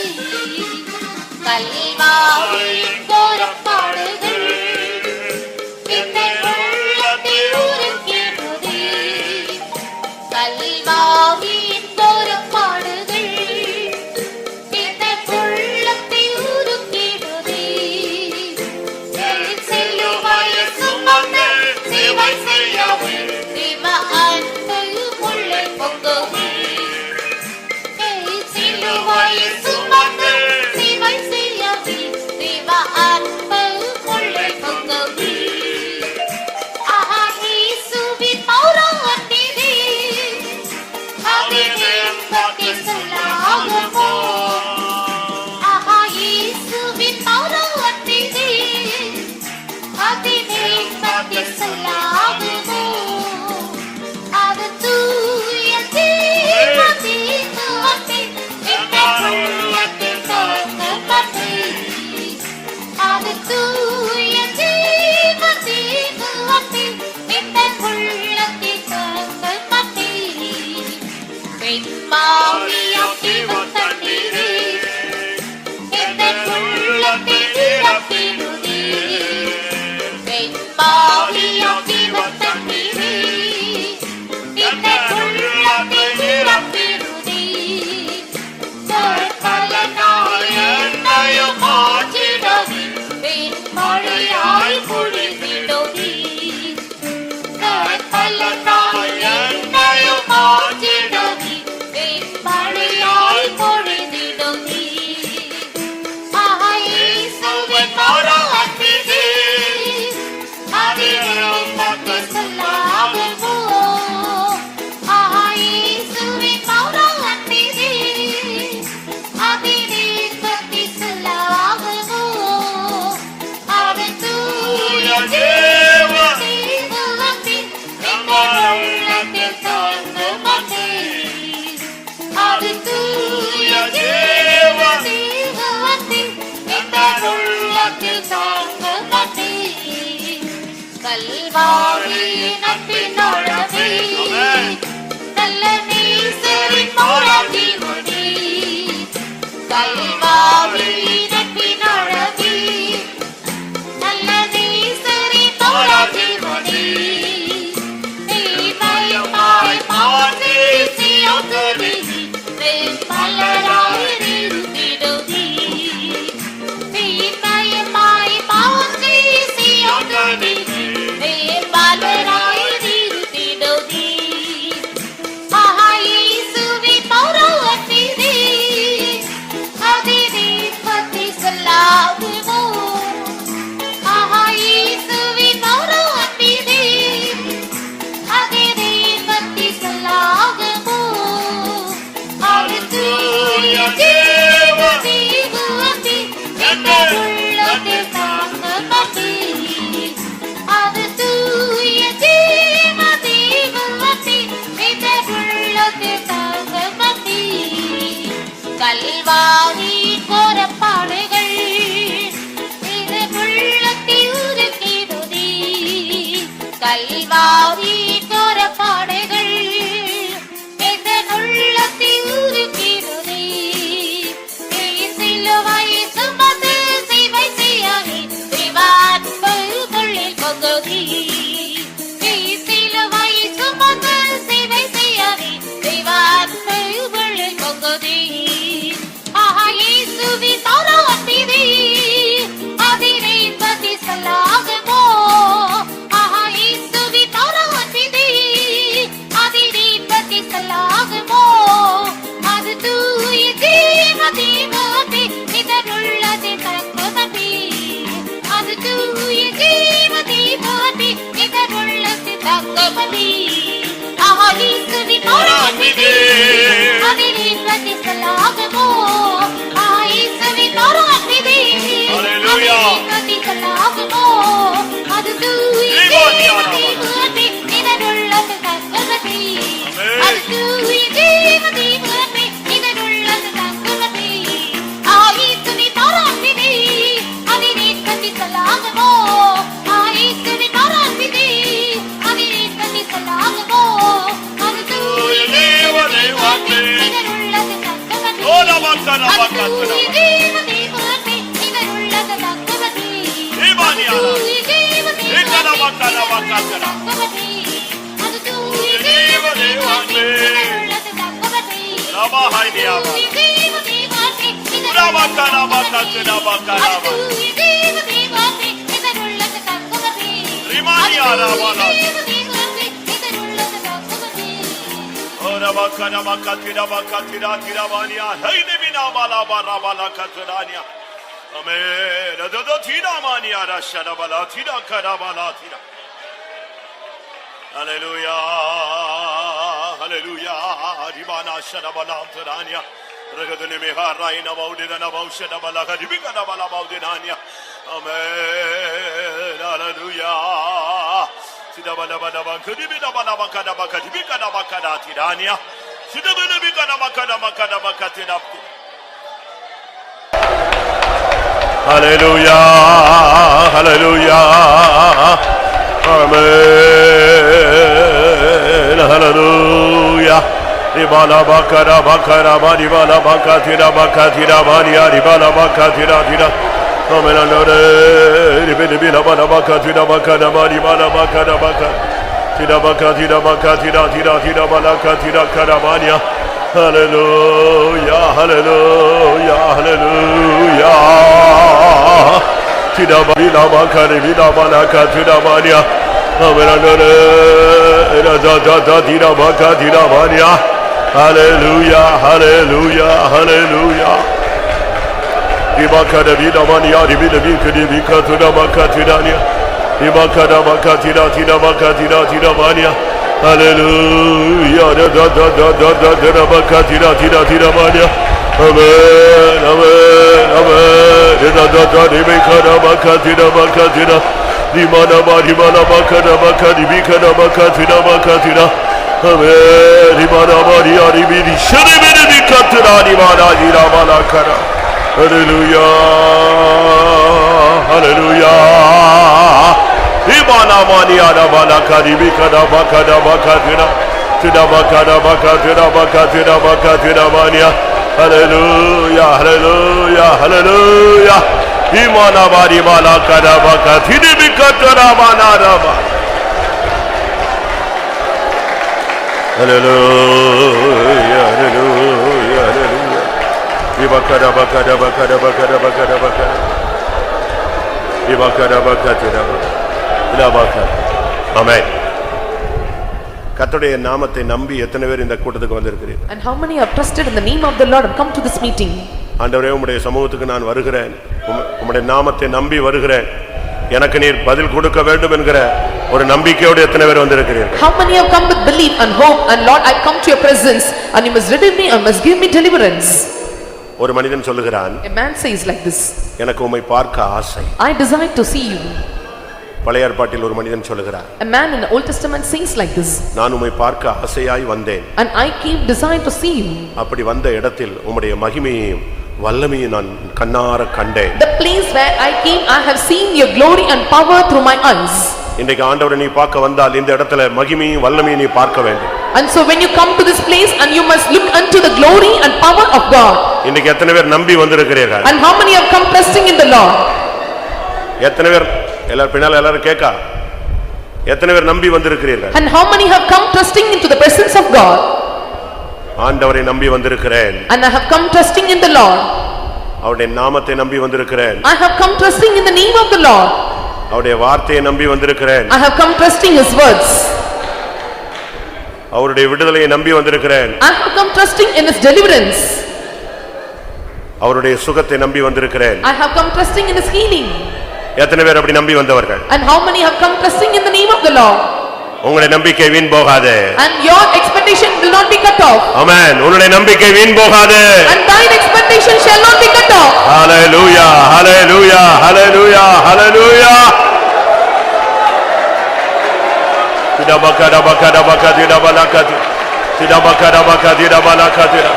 கல்வாரியின் கோரப்பாடுகள் இந்த உள்ளத்தை உருக்கிடுதே கல்வாரியின் கோரப்பாடுகள் இந்த உள்ளத்தை உருக்கிடுதே சிலுவையை சுமந்து சேவை செய்யவே தேவ அன்பு உள்ளே பொங்குமே சிலுவையை சுமந்து சேவை செய்யவே தேவ அன்பு உள்ளே பொங்குமே ஆஹா இயேசுவின் மௌனம் அன்பிதே அதிதே பக்தி சொல்லாகுமோ ஆஹா இயேசுவின் மௌனம் அன்பிதே அதிதே பக்தி சொல்லாகுமோ அது தூய வெண்மாவியாம் ஜீவ தண்ணீரே எந்தன் உள்ளத்தை நிரப்பிடுதே. வெண்மாவியாம் ஜீவ தண்ணீரே எந்தன் உள்ளத்தை நிரப்பிடுதே. நற்பலனாய் என்னையும் மாற்றிடுதே. வெண்மழையாய் பொழிந்திடுதே. நற்பலனாய் என்னையும் மாற்றிடுதே. வெண்மழையாய் பொழிந்திடுதே. இயேசுவின் மறு அன்பிலே அதிலே உமக்கு சொல்லாகுமோ. இயேசுவின் மறு அன்பிலே அதிலே உமக்கு சொல்லாகுமோ. அது தூய தேவ அன்பின் எங்கள் உள்ளத்தில் தங்குமதே. அது தூய தேவ அன்பின் எங்கள் உள்ளத்தில் தங்குமதே. கல்வாரியின் அன்பின் ஆழமே நல்ல நேசரின் மூலஜீவனே. கல்வாரியின் அன்பின் ஆழமே நல்ல நேசரின் மூலஜீவனே. நீமயமாய் மாற்றி சியோனிலே வெண்மலராய் நிறுத்திடுதே. நீமயமாய் மாற்றி சியோனிலே வெண்மலராய் நிறுத்திடுதே. இயேசுவின் மறு அன்பிலே அதிலே பற்றி சொல்லாகுமோ. இயேசுவின் மறு அன்பிலே அதிலே பற்றி சொல்லாகுமோ. அது தூய தேவ அன்பின் எங்கள் உள்ளத்தில் தங்குமதே. அது தூய தேவ அன்பின் எங்கள் உள்ளத்தில் தங்குமதே. கல்வாரியின் கோரப்பாடுகள் எங்கள் உள்ளத்தில் உருக்கிடுதே. கல்வாரியின் கோரப்பாடுகள் எங்கள் உள்ளத்தில் உருக்கிடுதே. சிலுவையை சுமந்து சேவை செய்யாதே. தேவான்புக்குள்ளில் பொங்குதே. சிலுவையை சுமந்து சேவை செய்யாதே. தேவான்புக்குள்ளில் பொங்குதே. இயேசுவின் மறு அன்பிலே அதிலே பற்றி சொல்லாகுமோ. இயேசுவின் மறு அன்பிலே அதிலே பற்றி சொல்லாகுமோ. அது தூய தேவ அன்பின் இதன் உள்ளத்தில் தங்குமதே. அது தூய தேவ அன்பின் இதன் உள்ளத்தில் தங்குமதே. இயேசுவின் மறு அன்பிலே அதிலே பற்றி சொல்லாகுமோ. இயேசுவின் மறு அன்பிலே Hallelujah. அதிலே பற்றி சொல்லாகுமோ. அது தூய தேவ அன்பின் இதன் உள்ளத்தில் தங்குமதே. அது தூய தேவ அன்பின் இதன் உள்ளத்தில் தங்குமதே. இயேசுவின் மறு அன்பிலே அதிலே பற்றி சொல்லாகுமோ. இயேசுவின் மறு அன்பிலே அதிலே பற்றி சொல்லாகுமோ. அது தூய தேவ அன்பின் இதன் உள்ளத்தில் தங்குமதே. அது தூய தேவ அன்பின் இதன் உள்ளத்தில் தங்குமதே. அது தூய தேவ அன்பின் தங்குமதே. அது தூய தேவ அன்பின் இதன் உள்ளத்தில் தங்குமதே. Rabahaidiaba. தூய தேவ அன்பின் இதன் Rabakarabakarabakara. அது தூய தேவ அன்பின் இதன் உள்ளத்தில் தங்குமதே. Rimaniarabalas. தேவ அன்பின் இதன் உள்ளத்தில் தங்குமதே. Orabakarabakarabakatirabakarabania. Heideminamalabarabalakarania. Amen. Adodotinamania rasharabala tira karabala tira. Hallelujah. Hallelujah. Ribana sharabala tarania. Ragadane meharaina baudina baushadabala kadibikana bala baudinania. Amen. Hallelujah. Sidabala bala kadibina bala bakada bakadibikana bakada tirania. Sidabala bikana bakada bakada bakatira. Hallelujah. Hallelujah. Amen. Hallelujah. Ribala bakara bakara mani bala bakatira bakatira mani ribala bakatira tira. Omenanore ribili bila bala bakatira bakara mani bala bakara bakara. Tira bakatira bakatira tira tira bala bakatira karamania. Hallelujah, hallelujah, hallelujah. Tira bila bakara bila bala bakatira mania. Omenanore da da da tira bakatira mania. Hallelujah, hallelujah, hallelujah. Dibakada bidamania, dibidabikadi bikatuna bakatirania. Dibakada bakatira, tira bakatira, tira mania. Hallelujah, da da da da da da da bakatira, tira tira mania. Amen, amen, amen. Da da da dibikada bakatira, bakatira. Dimana dimana bakada bakadi bikada bakatira, bakatira. Amen. Dimana maria dibidi shari bidi bikatira, dimana jira balakara. Hallelujah, hallelujah. Imana mania da balakadi bikada bakada bakatira. Tira bakada bakatira, bakatira, bakatira mania. Hallelujah, hallelujah, hallelujah. Imana mari balakada bakatira bikatira manaraba. Hallelujah, hallelujah, hallelujah. Ibakada bakada bakada bakada bakada bakada. Ibakada bakada bakada. Amen. கர்த்தருடைய நாமத்தை நம்பி எத்தனை பேர் இந்த கூட்டத்துக்கு வந்திருக்கிறீர்கள்? And how many have trusted in the name of the Lord and come to this meeting? ஆண்டவரே உம்முடைய சமூகத்துக்கு நான் வருகிறேன். உம்முடைய நாமத்தை நம்பி வருகிறேன். எனக்கு நீர் பதில் கொடுக்க வேண்டும் என்கிற ஒரு நம்பிக்கையோடு எத்தனை பேர் வந்திருக்கிறீர்கள்? How many have come with belief and hope, and Lord, I come to your presence and you must redeem me and must give me deliverance. ஒரு மனிதன் சொல்லுகிறான், A man says like this, எனக்கு உம்மை பார்க்க ஆசை. I desire to see you. பழைய ஏற்பாட்டில் ஒரு மனிதன் சொல்லுகிறார், A man in the Old Testament says like this, நான் உம்மை பார்க்க ஆசையாய் வந்தேன். And I keep desire to see you. அப்படி வந்த இடத்தில் உம்முடைய மகிமையையும் வல்லமையையும் நான் கண்ணார கண்டேன். The place where I came, I have seen your glory and power through my eyes. இன்றைக்கு ஆண்டவரை நீ பார்க்க வந்தால் இந்த இடத்துல மகிமையும் வல்லமையும் நீ பார்க்க வேண்டும். And so when you come to this place, and you must look unto the glory and power of God. இன்றைக்கு எத்தனை பேர் நம்பி வந்திருக்கிறீர்கள்? And how many have come trusting in the Lord? எத்தனை பேர் எல்லாரும் பின்னால எல்லாரும் கேட்க எத்தனை பேர் நம்பி வந்திருக்கிறீர்கள்? And how many have come trusting into the presence of God? ஆண்டவரை நம்பி வந்திருக்கிறேன். And I have come trusting in the Lord. அவருடைய நாமத்தை நம்பி வந்திருக்கிறேன். I have come trusting in the name of the Lord. அவருடைய வார்த்தையை நம்பி வந்திருக்கிறேன். I have come trusting his words. அவருடைய விடுதலையை நம்பி வந்திருக்கிறேன். I have come trusting in his deliverance. அவருடைய சுகத்தை நம்பி வந்திருக்கிறேன். I have come trusting in his healing. எத்தனை பேர் அப்படி நம்பி வந்தவர்கள்? And how many have come trusting in the name of the Lord? உங்களுடைய நம்பிக்கை வீண் போகாதே. And your expectation will not be cut off. ஆமென். உங்களுடைய நம்பிக்கை வீண் போகாதே. And thine expectation shall not be cut off. Hallelujah, hallelujah, hallelujah, hallelujah. Tidabakada bakada bakadira balakati. Tidabakada bakadira balakatira.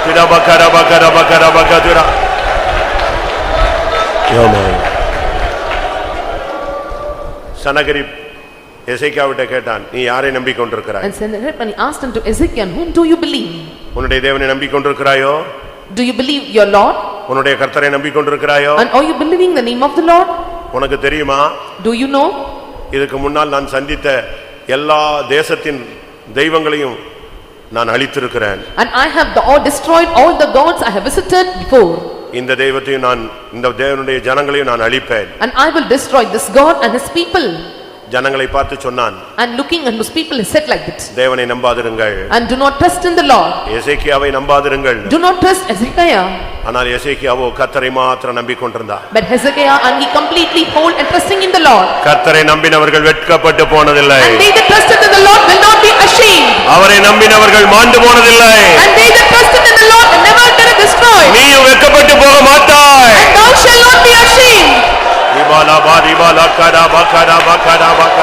Tidabakada bakada bakada bakadira. ஆமென். சனகரி எசேக்கியாவிட்ட கேட்டான், நீ யாரை நம்பிக்கொண்டிருக்கிறாய்? And Sennacherib, when he asked unto Ezekiel, whom do you believe? உன்னுடைய தேவனை நம்பிக்கொண்டிருக்கிறாயோ? Do you believe your Lord? உன்னுடைய கர்த்தரை நம்பிக்கொண்டிருக்கிறாயோ? And are you believing the name of the Lord? உனக்கு தெரியுமா? Do you know? இதுக்கு முன்னால் நான் சந்தித்த எல்லா தேசத்தின் தெய்வங்களையும் நான் அழித்திருக்கிறேன். And I have destroyed all the gods I have visited before. இந்த தெய்வத்தையும் நான் இந்த தேவனுடைய ஜனங்களையும் நான் அழிப்பேன். And I will destroy this God and his people. ஜனங்களை பார்த்து சொன்னான். And looking unto his people he said like that. தேவனை நம்பாதிருங்கள். And do not trust in the Lord. எசேக்கியாவை நம்பாதிருங்கள். Do not trust Hezekiah. ஆனால் எசேக்கியாவோ கர்த்தரை மாத்திரம் நம்பிக்கொண்டிருந்தார். But Hezekiah, and he completely whole and trusting in the Lord. கர்த்தரை நம்பினவர்கள் வெட்கப்பட்டு போனதில்லை. And they that trusted in the Lord will not be ashamed. அவரை நம்பினவர்கள் மாண்டு போனதில்லை. And they that trusted in the Lord will never get destroyed. நீயும் வெட்கப்பட்டு போக மாட்டாய். And thou shalt not be ashamed. இபாலா பாதிபாலா கடா பகடா பகடா பக.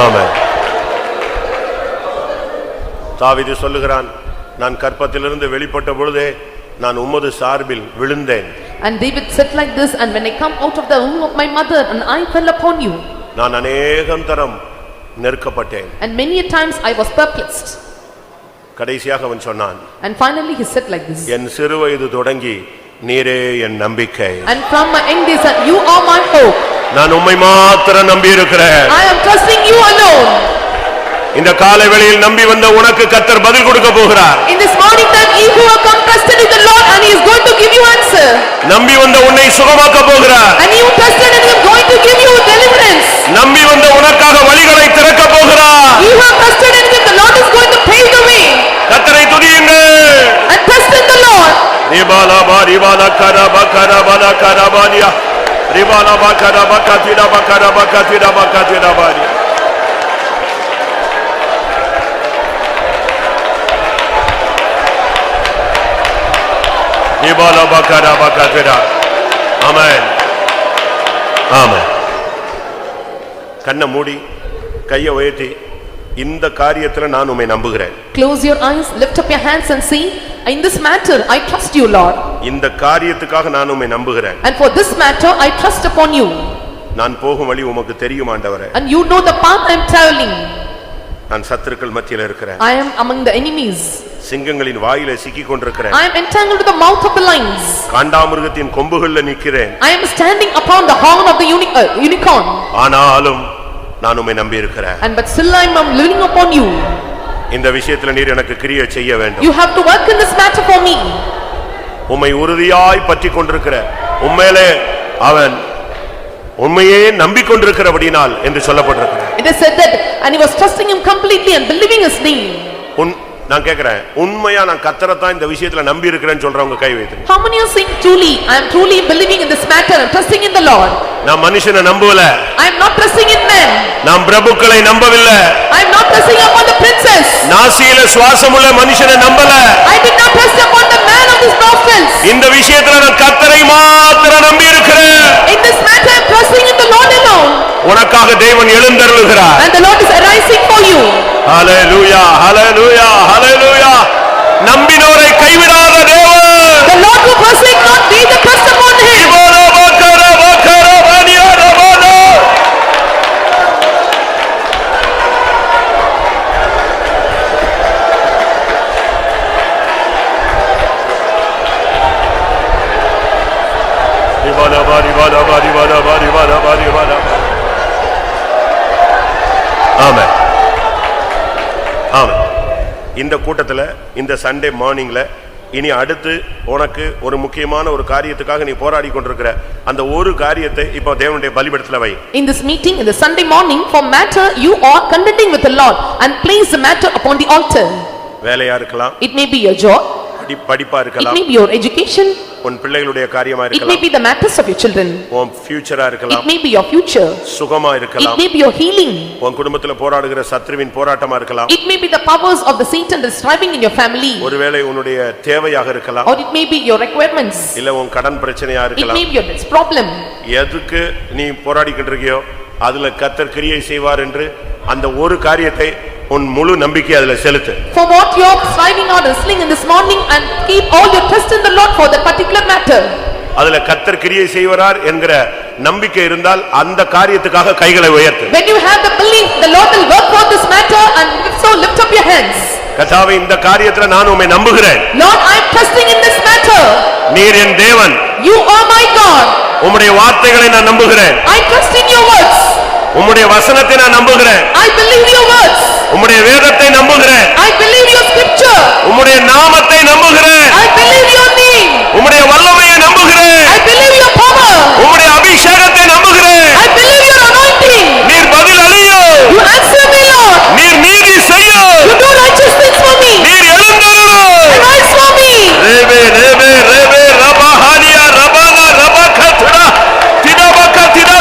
ஆமென். தாவீது சொல்லுகிறான், நான் கற்பத்திலிருந்து வெளிப்பட்ட பொழுதே நான் உமது சார்பில் விழுந்தேன். And David said like this, and when I come out of the womb of my mother, and I fell upon you. நான் அநேகம் தரம் நெருக்கப்பட்டேன். And many a times I was perplexed. கடைசியாக அவன் சொன்னான், And finally he said like this. என் சிறுவயது தொடங்கி நீரே என் நம்பிக்கை. And from my young days you are my hope. நான் உம்மை மாத்திரம் நம்பி இருக்கிறேன். I am trusting you alone. இந்த காலை வேளையில் நம்பி வந்த உனக்கு கர்த்தர் பதில் கொடுக்க போகிறார். In this morning time you who have come trusted in the Lord, and he is going to give you answer. நம்பி வந்த உன்னை சுகமாக்க போகிறார். And you trusted and he is going to give you deliverance. நம்பி வந்த உனக்காக வழிகளை திறக்க போகிறார். You have trusted in him, the Lord is going to pave the way. கர்த்தரை துதியுங்கள். And trust in the Lord. ரிபாலா பாரிபாலா கரபா கரபாலா கரபானியா ரிபாலா பகரபா கதிரா பகரபா கதிரா பகதிரா பாரியா. ரிபாலா பகரபா கதிரா. ஆமென். ஆமென். கண்ணை மூடி கையை உயர்த்தி, இந்த காரியத்துல நான் உம்மை நம்புகிறேன். Close your eyes, lift up your hands and see, in this matter I trust you, Lord. இந்த காரியத்துக்காக நான் உம்மை நம்புகிறேன். And for this matter I trust upon you. நான் போகும் வழி உமக்கு தெரியும் ஆண்டவரே. And you know the path I am traveling. நான் சத்துருக்கள் மத்தியில இருக்கிறேன். I am among the enemies. சிங்கங்களின் வாயிலே சிக்கிக் கொண்டிருக்கிறேன். I am entangled with the mouth of the lions. காண்டாமிருகத்தின் கொம்புகள்ல நிக்கிறேன். I am standing upon the horn of the unicorn. ஆனாலும் நான் உம்மை நம்பி இருக்கிறேன். And but still I am living upon you. இந்த விஷயத்துல நீர் எனக்கு கிரியை செய்ய வேண்டும். You have to work in this matter for me. உம்மை உறுதியாய் பற்றிக் கொண்டிருக்கிற உம்மேலே அவன் உண்மையே நம்பிக்கொண்டிருக்கிறபடினால் என்று சொல்லப்பட்டிருக்கிறது. It is said that, and he was trusting him completely and believing his name. நான் கேக்குறேன், உண்மையா நான் கர்த்தரைத்தான் இந்த விஷயத்துல நம்பி இருக்கிறேன்னு சொல்றவங்க கை வைத்து. How many are saying truly, I am truly believing in this matter and trusting in the Lord? நான் மனுஷனை நம்பல. I am not trusting in men. நான் பிரபுக்களை நம்பவில்லை. I am not trusting upon the princess. நாசியில சுவாசமுள்ள மனுஷனை நம்பல. I did not trust upon the man of his nostrils. இந்த விஷயத்துல நான் கர்த்தரை மாத்திரம் நம்பி இருக்கிறேன். In this matter I am trusting in the Lord alone. உனக்காக தேவன் எழுந்தருளுகிறார். And the Lord is arising for you. ஹalleluya ஹalleluya ஹalleluya. நம்பினோரை கைவிடாத தேவன். The Lord who forsake not, be the trust upon him. இவனோ பக்கர பக்கர பனியா ரமனோ. இவனோ பாரி வாடா பாரி வாடா பாரி வாடா பாரி வாடா. ஆமென். ஆமென். இந்த கூட்டத்துல இந்த சண்டே மார்னிங்ல இனி அடுத்து உனக்கு ஒரு முக்கியமான ஒரு காரியத்துக்காக நீ போராடி கொண்டிருக்கிற அந்த ஒரு காரியத்தை இப்போ தேவனுடைய பலிபீடத்துல வை. In this meeting, in the Sunday morning, for matter you are contending with the Lord, and place the matter upon the altar. வேலையா இருக்கலாம். It may be your job. படிப்பா It இருக்கலாம். may be your education. உன் பிள்ளைகளுடைய காரியமா It may இருக்கலாம். be the matters of your children. உன் ஃபியூச்சரா It இருக்கலாம். may be your future. சுகமா It இருக்கலாம். may be your healing. உன் குடும்பத்துல போராடுகிற சத்ருவின் போராட்டமா இருக்கலாம். It may be the powers of the Satan that is striving in your family. ஒருவேளை உன்னுடைய தேவையாக இருக்கலாம். Or it may be your requirements. இல்ல உன் கடன் பிரச்சனையா It இருக்கலாம். may be your debts problem. எதுக்கு நீ போராடிக்கிட்டு இருக்கியோ அதுல கர்த்தர் கிரியை செய்வார் என்று அந்த ஒரு காரியத்தை உன் முழு நம்பிக்கை அதுல செலுத்து. For what you are striving or wrestling in this morning, and keep all your trust in the Lord for that particular matter. அதுல கர்த்தர் கிரியை செய்வார் என்கிற நம்பிக்கை இருந்தால் அந்த காரியத்துக்காக கைகளை உயர்த்து. When you have the belief the Lord will work for this matter, and if so lift up your hands. கர்த்தாவே இந்த காரியத்துல நான் உம்மை நம்புகிறேன். Lord, I am trusting in this matter. நீர் என் தேவன். You are my God. உம்முடைய வார்த்தைகளை நான் நம்புகிறேன். I trust in your words. உம்முடைய வசனத்தை நான் நம்புகிறேன். I believe your words. உம்முடைய வேதத்தை நம்புகிறேன். I believe your scripture. உம்முடைய நாமத்தை நம்புகிறேன். I believe your name. உம்முடைய வல்லமையை நம்புகிறேன். I believe your power. உம்முடைய அபிஷேகத்தை நம்புகிறேன். I believe your anointing. நீர் பதில் அளியும். You answer me, Lord. நீர் நீதி செய்யும். You do righteous things for me. நீர் எழுந்தருளும். Arise for me. ரேவே ரேவே ரேவே ரபஹானியா ரபனா ரபகத்ரா திடபகத்ரா.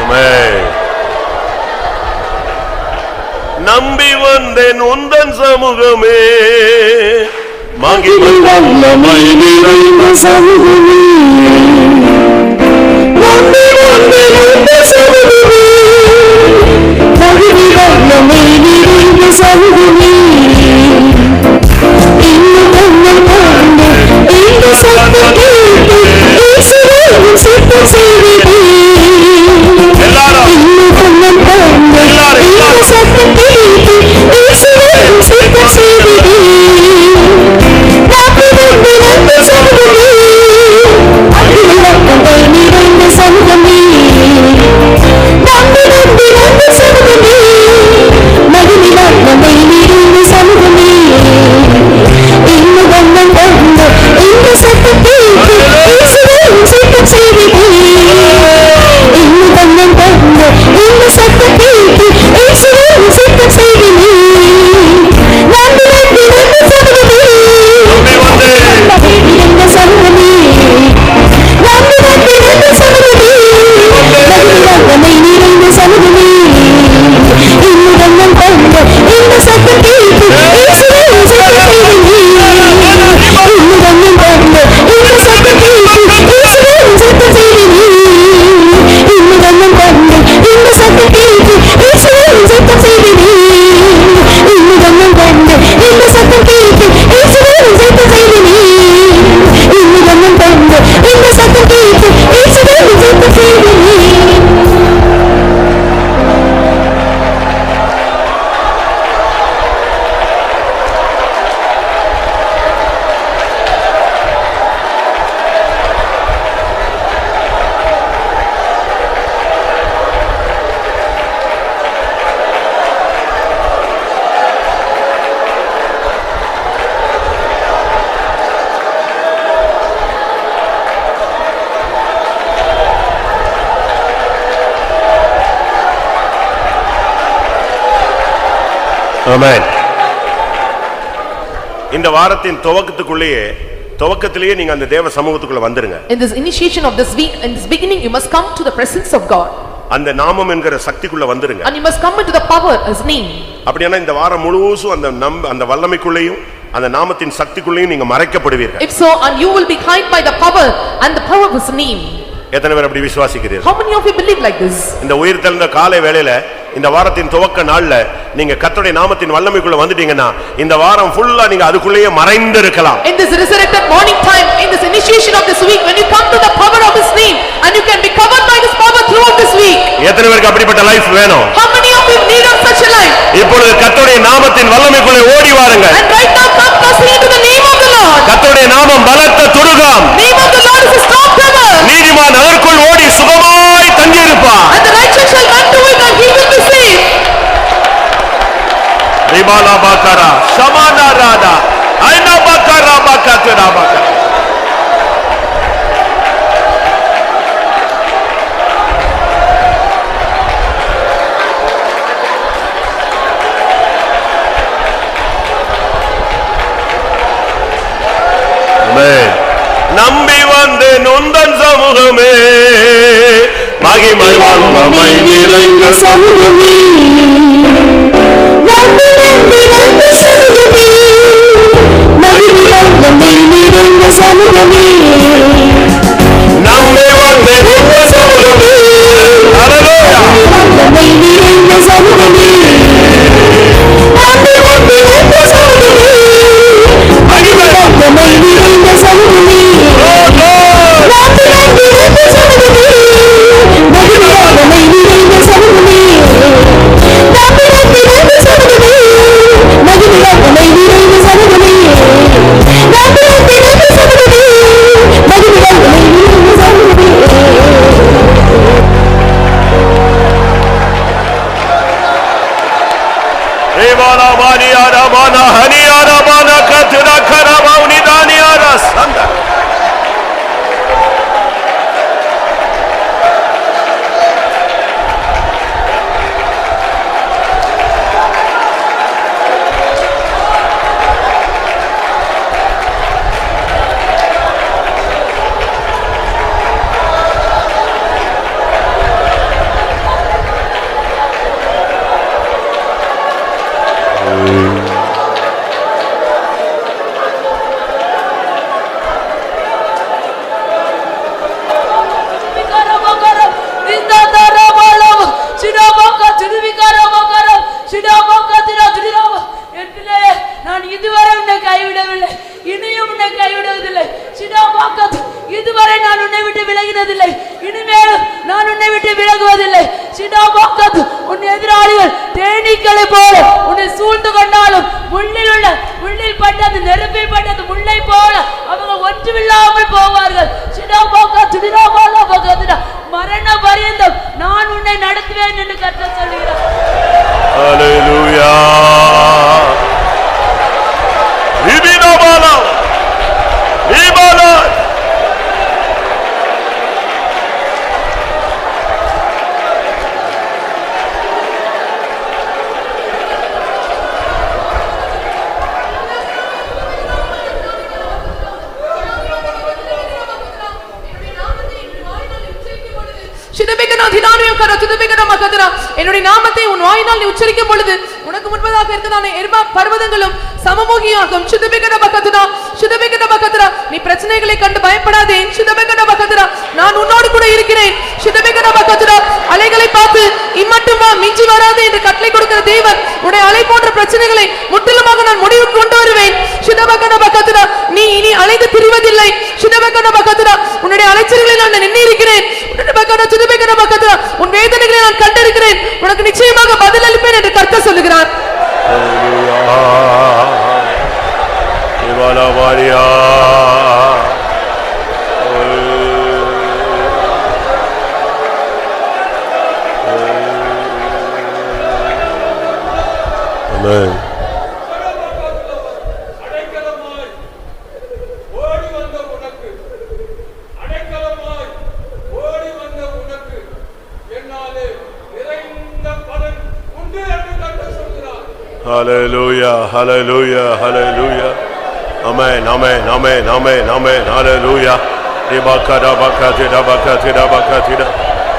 ஆமென். நம்பி வந்தேன் உந்தன் சமூகமே மகிமை வல்லமை நிறைந்த சமூகமே நம்பி வந்தேன் உந்தன் சமூகமே மகிமை வல்லமை நிறைந்த சமூகமே இன்னும் உங்கள் பாண்ட இந்த சத்தம் கேட்டு இயேசுவே சித்தம் செய்தே எல்லாரும் இன்னும் உங்கள் பாண்ட இந்த சத்தம் கேட்டு இயேசுவே சித்தம் செய்தே நம்பி வந்தேன் உந்தன் சமூகமே மகிமை வல்லமை நிறைந்த சமூகமே நம்பி வந்தேன் உந்தன் சமூகமே மகிமை வல்லமை நிறைந்த சமூகமே இன்னும் உங்கள் பாண்ட இந்த சத்தம் கேட்டு இயேசுவே சித்தம் செய்தே இன்னும் உங்கள் பாண்ட இந்த சத்தம் கேட்டு இயேசுவே சித்தம் செய்தே நம்பி வந்தேன் உந்தன் சமூகமே மகிமை நிறைந்த சமூகமே நம்பி வந்தேன் உந்தன் சமூகமே மகிமை வல்லமை நிறைந்த சமூகமே இன்னும் உங்கள் பாண்ட இந்த சத்தம் கேட்டு இயேசுவே சித்தம் செய்தே இன்னும் உங்கள் பாண்ட இந்த சத்தம் கேட்டு இயேசுவே சித்தம் செய்தே இன்னும் உங்கள் பாண்ட இந்த சத்தம் கேட்டு இயேசுவே சித்தம் செய்தே இன்னும் உங்கள் பாண்ட இந்த சத்தம் கேட்டு இயேசுவே சித்தம் செய்தே இன்னும் உங்கள் பாண்ட இந்த சத்தம் கேட்டு இயேசுவே சித்தம் செய்தே. ஆமென். இந்த வாரத்தின் துவக்கத்திலேயே நீங்க அந்த தேவ சமூகத்துக்குள்ள வந்துருங்க. In this initiation of this week, in this beginning, you must come to the presence of God. அந்த நாமம் என்கிற சக்திக்குள்ள வந்துருங்க. And you must come into the power as name. அப்படினா இந்த வாரம் முழுவதும் அந்த வல்லமைக்குள்ளேயும் அந்த நாமத்தின் சக்திக்குள்ளேயும் நீங்க மறைக்கப்படுவீர்கள். If so, and you will be hid by the power and the power of his name. எத்தனை பேர் அப்படி விசுவாசிக்கிறீர்கள்? How many of you believe like this? இந்த உயிர்த்தெழுந்த காலை வேளையில இந்த வாரத்தின் துவக்க நாள்ல நீங்க கர்த்தருடைய நாமத்தின் வல்லமைக்குள்ள வந்துட்டீங்கன்னா இந்த வாரம் ஃபுல்லா நீங்க அதுக்குள்ளேயே மறைந்து இருக்கலாம். In this resurrected morning time, in this initiation of this week, when you come to the power of his name and you can be covered by this power throughout this week. எத்தனை பேருக்கு அப்படிப்பட்ட life வேணும்? How many of you need of such a life? இப்பொழுது கர்த்தருடைய நாமத்தின் வல்லமைக்குள்ளே ஓடி வாருங்கள். And right now come pressing into the name of the Lord. கர்த்தருடைய நாமம் பலத்த Thurugam. Name of the Lord is a strong tower. நீதிமான் அதற்குள் ஓடி சுகமாய் தங்கியிருப்பான். And the righteous shall run to it and he will be safe. ரிபாலா Baqarah ஷமானா Radha Aina Baqarah பக்கத்துரா Baqarah. நம்பி வந்து நொந்தன் சமூகமே மகிமை வல்லமை நிறைந்த சமூகமே நம்பி வந்து சமூகமே மகிமை வல்லமை நிறைந்த சமூகமே நம்பி வந்து சமூகமே ஹல்லேலூயா வல்லமை நிறைந்த சமூகமே நம்பி வந்து சமூகமே மகிமை வல்லமை நிறைந்த சமூகமே இதுவரை நான் உன்னை விட்டு விலகினதில்லை, இனிமேலும் நான் உன்னை விட்டு விலகுவதில்லை. உன் எதிராளிகள் தேனீக்களை போல உன்னை சூழ்ந்து கொண்டாலும் முள்ளில் பட்டது நெருப்பில் பட்டது முள்ளை போல அவங்க ஒன்றுமில்லாமல் போவார்கள். மரண பரியந்தம் நான் உன்னை நடத்துவேன் என்று கர்த்தர் சொல்கிறார். ஹல்லேலூயா. என்னுடைய நாமத்தை உன் வாயினால் நீ உச்சரிக்கும் பொழுது உனக்கு முன்பதாக இருந்ததான பர்வதங்களும் சமமுகியாகும். நீ பிரச்சனைகளை கண்டு பயப்படாதே. நான் உன்னோடு கூட இருக்கிறேன். அலைகளை பார்த்து இம்மட்டும் வா, மிஞ்சி வராது என்று கட்டளை கொடுக்கிற தேவன் உன்னுடைய அலை போன்ற பிரச்சனைகளை முற்றிலுமாக நான் முடிவுக்கு கொண்டு வருவேன். நீ இனி அலைந்து திரிவதில்லை. உன்னுடைய அலைச்சல்களை நான் நின்று இருக்கிறேன். உன் வேதனைகளை நான் கண்டிருக்கிறேன். உனக்கு நிச்சயமாக பதில் அளிப்பேன் என்று கர்த்தர் சொல்லுகிறார். Amen. Hallelujah, hallelujah, hallelujah. Amen, amen, amen, amen, amen, hallelujah. Ribakada bakatida bakatida bakatida.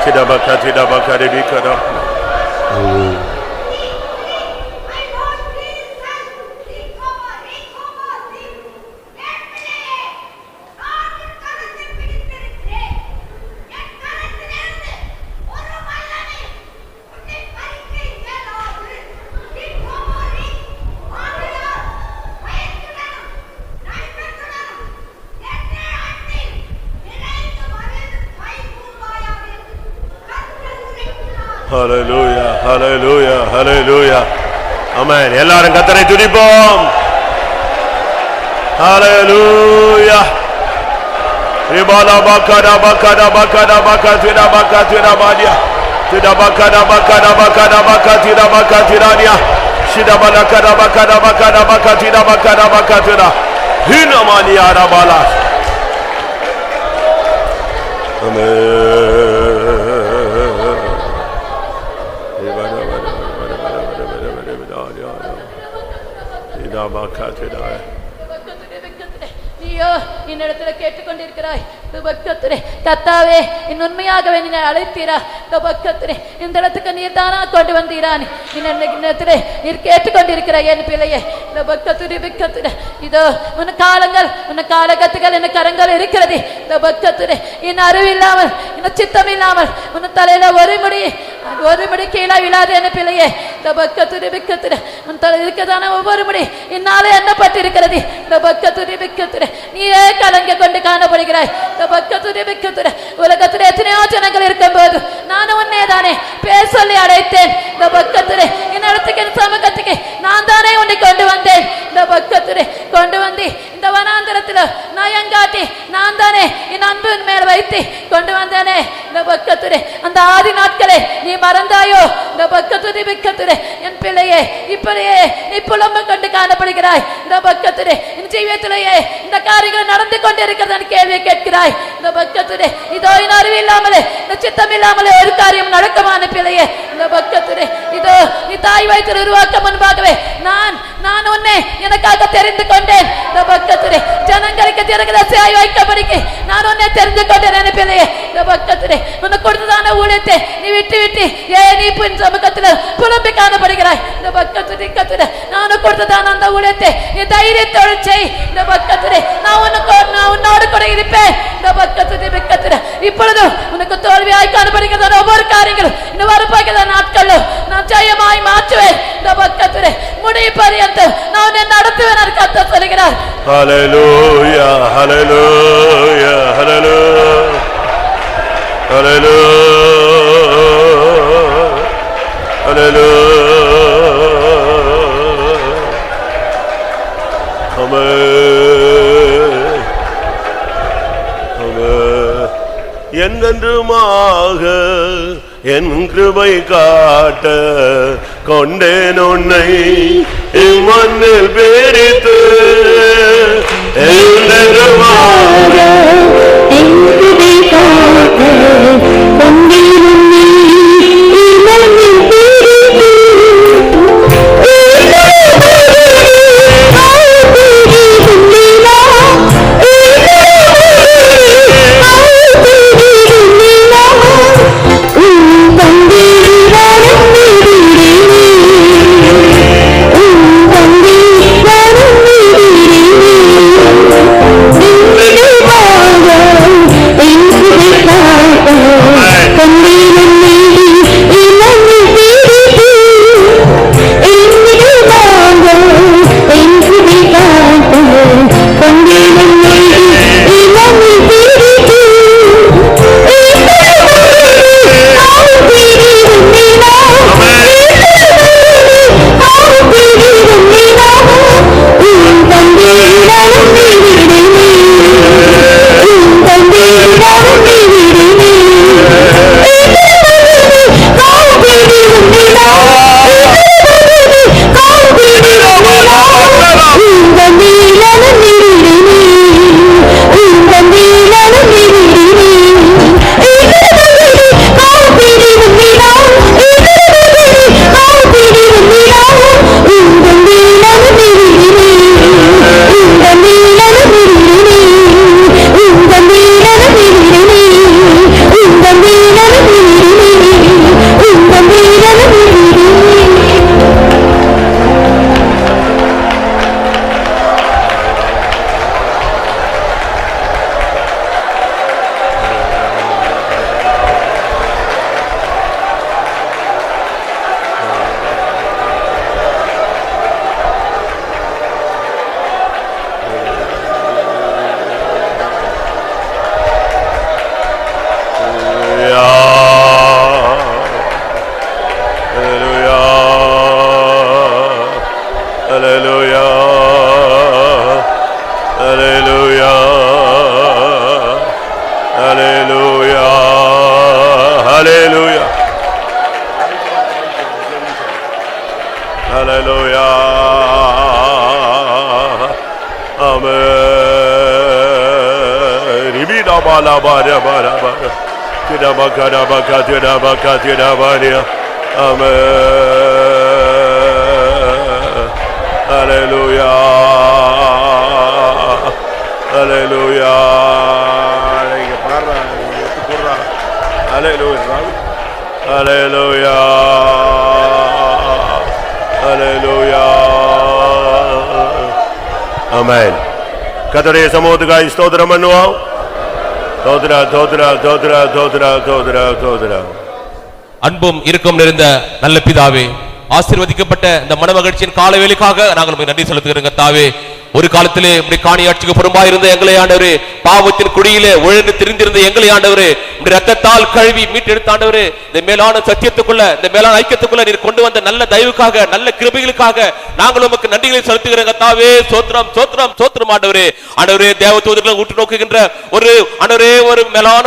Tida bakatida bakadibikada. ஹalleluya ஹalleluya ஹalleluya ஆமென். எல்லாரும் கர்த்தரை துதிப்போம். ஹalleluya. ரிபாலா பக்கடா பக்கடா பக்கடா பக்கதிரா பக்கதிரா பாடியா திடா பக்கடா பக்கடா பக்கடா பக்கதிரா பக்கதிரானியா ஷிடபல கடா பக்கடா பக்கடா பக்கதிரா பக்கடா பக்கதிரா ஹினமானியா ரபாலா. ஆமென். நீயோ என்னிடத்துல கேட்டுக்கொண்டிருக்கிறாய். கர்த்தாவே, என் உண்மையாகவே நீ அழைத்தீரா? இந்த இடத்துக்கு நீர் தானா கொண்டு வந்தீரா? நீர் கேட்டுக்கொண்டிருக்கிறாய் என் பிள்ளையே. இதோ உன் காலங்கள் உன் காலகத்துகள் என் கரங்கள் இருக்கிறது. என் அறிவில்லாமல் என் சித்தம் இல்லாமல் உன் தலையில ஒரு முடி கீழே விழாது என் பிள்ளையே. உன் தலை இருக்கதான ஒவ்வொரு முடி என்னாலே எண்ணப்பட்டிருக்கிறது. நீயே கலங்க கொண்டு காணப்படுகிறாய். உலகத்தில் எத்தனையோ ஜனங்கள் இருக்கும் போது நானும் உன்னே தானே பேர் சொல்லி அழைத்தேன். என் இடத்துக்கு என் சமூகத்துக்கு நான் தானே உன்னை கொண்டு வந்தேன். கொண்டு வந்து இந்த வனாந்தரத்தில் நயங்காட்டி நான் தானே என் அன்பின் மேல் வைத்து கொண்டு வந்தேனே. அந்த ஆதி நாட்களே நீ மறந்தாயோ? என் பிள்ளையே, இப்படியே நீ புலம்பு கொண்டு காணப்படுகிறாய். என் ஜீவியத்திலேயே இந்த காரியங்கள் நடந்து கொண்டிருக்கிறது கேள்வியை கேட்கிறாய். இதோ என் அறிவு இல்லாமலே இந்த சித்தம் இல்லாமலே ஒரு காரியம் நடக்குமான பிள்ளையே. இதோ நீ தாய் வயிற்றில் உருவாக்க முன்பாகவே நான் உன்னை எனக்காக தெரிந்து கொண்டேன். ஜனங்களுக்கு திறகதசையாய் வைக்கப்படிக்கு நான் உன்னை தெரிந்து கொண்டேன் பிள்ளையே. உனக்கு கொடுத்ததான ஊழியத்தை நீ விட்டு நீ சமூகத்தில் புலம்பி காணப்படுகிறாய். நான் கொடுத்ததான அந்த ஊழியத்தை நீ தைரியத்தோடு செய். நான் உன்னோடு கூட இருப்பேன். இப்பொழுது உனக்கு தோல்வியாய் காணப்படுகிறதான ஒவ்வொரு காரியங்களும் இன்னும் வரப்போகிற நாட்களும் நான் ஜெயமாய் மாற்றுவேன். முடிவு பரியந்தம் நான் உன்னை நடத்துவேன் கர்த்தர் சொல்கிறார். ஹalleluya ஹalleluya ஹalleluya ஹalleluya ஹalleluya. ஆமென் ஆமென். என்றென்றுமாக என் கிருபை காட்ட கொண்டேன் உன்னை இம்மண்ணில் பிரித்து. என்றென்றுமாக என் கிருபை காட்ட கொண்டேன் உன்னை இம்மண்ணில் பிரித்து. இந்த Hallelujah. Hallelujah. Hallelujah. Hallelujah. Hallelujah. Amen. Ibida bala bara bara bara. Tira bakara baka tira baka tira baria. Amen. Hallelujah. Hallelujah. Hallelujah. Hallelujah. Hallelujah. Amen. கர்த்தருடைய சமூகத்துக்காய் ஸ்தோத்திரம் பண்ணுவோம். தோத்ரா தோத்ரா தோத்ரா தோத்ரா தோத்ரா தோத்ரா. அன்பும் இரக்கம் நிறைந்த நல்ல பிதாவே, ஆசீர்வதிக்கப்பட்ட இந்த மனமகிழ்ச்சியின் கால வேளைக்காக நாங்கள் உங்களுக்கு நன்றி செலுத்துகிறோம் கர்த்தாவே. ஒரு காலத்திலே உம்முடைய காணியாட்சிக்கு புறம்பாய் இருந்த எங்களை ஆண்டவரே, பாவத்தின் குடியிலே உழந்து திரிந்திருந்த எங்களை ஆண்டவரே, உம்முடைய ரத்தத்தால் கழுவி மீட்டெடுத்த ஆண்டவரே, இந்த மேலான சத்தியத்துக்குள்ள, இந்த மேலான ஐக்கியத்துக்குள்ள நீர் கொண்டு வந்த நல்ல தயவுக்காக, நல்ல கிருபைகளுக்காக நாங்கள் உமக்கு நன்றிகளை செலுத்துகிறோம் கர்த்தாவே. சோத்திரம் சோத்திரம் சோத்திரம் ஆண்டவரே. ஆண்டவரே, தேவதூதர்களை உற்று நோக்குகின்ற ஒரு ஆண்டவரே, ஒரு மேலான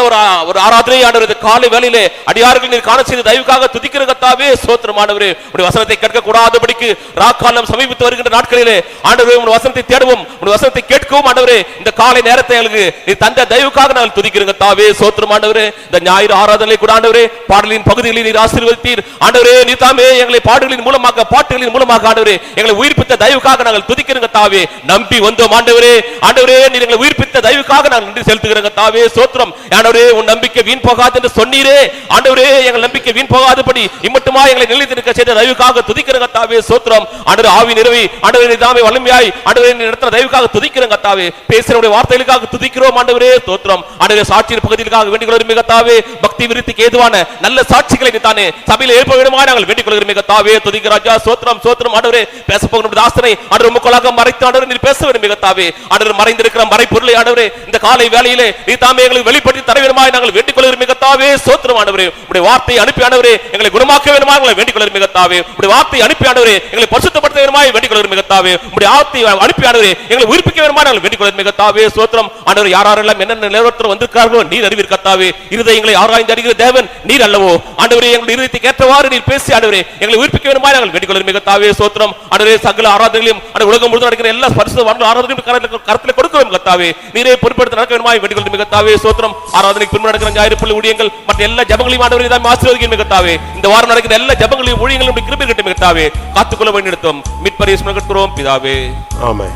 ஒரு ஆராதனை ஆண்டவரே, இந்த காலை வேளையிலே அடியார்கள் நீர் காண செய்த தயவுக்காக துதிக்கிற கர்த்தாவே. சோத்திரம் ஆண்டவரே. உம்முடைய வசனத்தை கேட்க கூடாதபடிக்கு ராக்காலம் சமீபித்து வருகின்ற நாட்களிலே ஆண்டவரே, உம்முடைய வசனத்தை தேடுவோம், உம்முடைய வசனத்தை கேட்கவும் ஆண்டவரே, இந்த காலை நேரத்தை எங்களுக்கு நீ தந்த தயவுக்காக நாங்கள் துதிக்கிறோம் கர்த்தாவே. சோத்திரம் ஆண்டவரே. இந்த ஞாயிறு ஆராதனை கூட ஆண்டவரே, பாடலின் பகுதிகளை நீர் ஆசீர்வதித்தீர் ஆண்டவரே. நீ தாமே எங்களை பாடல்களின் மூலமாக, பாட்டுகளின் மூலமாக ஆண்டவரே எங்களை உயிர்ப்பித்த தயவுக்காக நாங்கள் துதிக்கிறோம் கர்த்தாவே. நம்பி வந்தோம் ஆண்டவரே. ஆண்டவரே, நீர் எங்களை உயிர்ப்பித்த தயவுக்காக நாங்கள் நன்றி செலுத்துகிறோம் கர்த்தாவே. சோத்திரம் ஆண்டவரே. உன் நம்பிக்கை வீண் போகாது என்று சொன்னீரே ஆண்டவரே. எங்கள் நம்பிக்கை வீண் போகாதபடி இம்மட்டுமா எங்களை நிலைத்திருக்க செய்த தயவுக்காக துதிக்கிறோம் கர்த்தாவே. சோத்திரம் ஆண்டவரே. ஆவி நிறைவி ஆண்டவரே, நீ தாமே வல்லமையாய் ஆண்டவரே நடத்துற தயவுக்காக துதிக்கிறோம் கர்த்தாவே. பேசுறவருடைய வார்த்தைகளுக்காக துதிக்கிறோம் ஆண்டவரே. ஸ்தோத்திரம் ஆண்டவரே. சாட்சியின் பகுதிகளுக்காக வேண்டிக் கொள்கிறோம் கர்த்தாவே. பக்தி விருத்திக்கு ஏதுவான நல்ல சாட்சிகளை தானே சபையில் எழுப்ப வேண்டுமாய் நாங்கள் வேண்டிக் கொள்கிறோம் கர்த்தாவே. துதிக்க ராஜா. ஸ்தோத்திரம் சோத்திரம் ஆண்டவரே. பேச போகிற தாசனை ஆண்டவரே உமக்குள்ளாக மறைத்து ஆண்டவரே நீர் பேச வேண்டும் கர்த்தாவே. ஆண்டவரே, மறைந்திருக்கிற மறைப்பொருளை ஆண்டவரே இந்த காலை வேளையிலே நீ தாமே எங்களுக்கு வெளிப்படுத்தி தர வேண்டுமாய் நாங்கள் வேண்டிக் கொள்கிறோம் கர்த்தாவே. ஸ்தோத்திரம் ஆண்டவரே. உம்முடைய வார்த்தையை அனுப்பி ஆண்டவரே எங்களை குணமாக்க வேண்டுமாய் நாங்கள் வேண்டிக் கொள்கிறோம் கர்த்தாவே. உம்முடைய வார்த்தையை அனுப்பி ஆண்டவரே எங்களை பரிசுத்தப்படுத்த வேண்டுமாய் வேண்டிக் கொள்கிறோம் கர்த்தாவே. உம்முடைய வார்த்தையை அனுப்பி ஆண்டவரே எங்களை உயிர்ப்பிக்க வேண்டுமாய் நாங்கள் வேண்டிக் கொள்கிறோம் கர்த்தாவே. ஸ்தோத்திரம் ஆண்டவரே. யாரெல்லாம் என்னென்ன நிலவரத்தில் வந்திருக்கார்களோ நீர் அறிவீர் கர்த்தாவே. இருதயங்களை ஆராய்ந்து அறிகிற தேவன் நீர் அல்லவோ ஆண்டவரே. எங்களுடைய இருதயத்துக்கு ஏற்றவாறு நீர் பேசி ஆண்டவரே எங்களை உயிர்ப்பிக்க வேண்டுமாய் நாங்கள் வேண்டிக் கொள்கிறோம் கர்த்தாவே. ஸ்தோத்திரம் ஆண்டவரே. சகல ஆராதனைகளையும் உலகம் முழுவதும் நடக்கிற எல்லா பரிசுத்த ஆராதனையும் கருத்தில் கொடுக்கிறோம் கர்த்தாவே. நீரே பொறுப்பெடுத்து நடக்க வேண்டுமாய் வேண்டிக் கொள்கிறோம் கர்த்தாவே. ஸ்தோத்திரம். ஆராதனைக்கு பின்பு நடக்கிற ஞாயிறு பள்ளி ஊழியங்கள் மற்ற எல்லா ஜெபங்களையும் ஆண்டவரே தாமே ஆசீர்வதிக்கிறோம் கர்த்தாவே. இந்த வாரம் நடக்கிற எல்லா ஜெபங்களையும் ஊழியங்களையும் கிருபை கட்டும் கர்த்தாவே. காத்துக்கொள்ள வேண்டியிருந்தோம் மீட்பரை சுமக்கிறோம் பிதாவே. ஆமென்.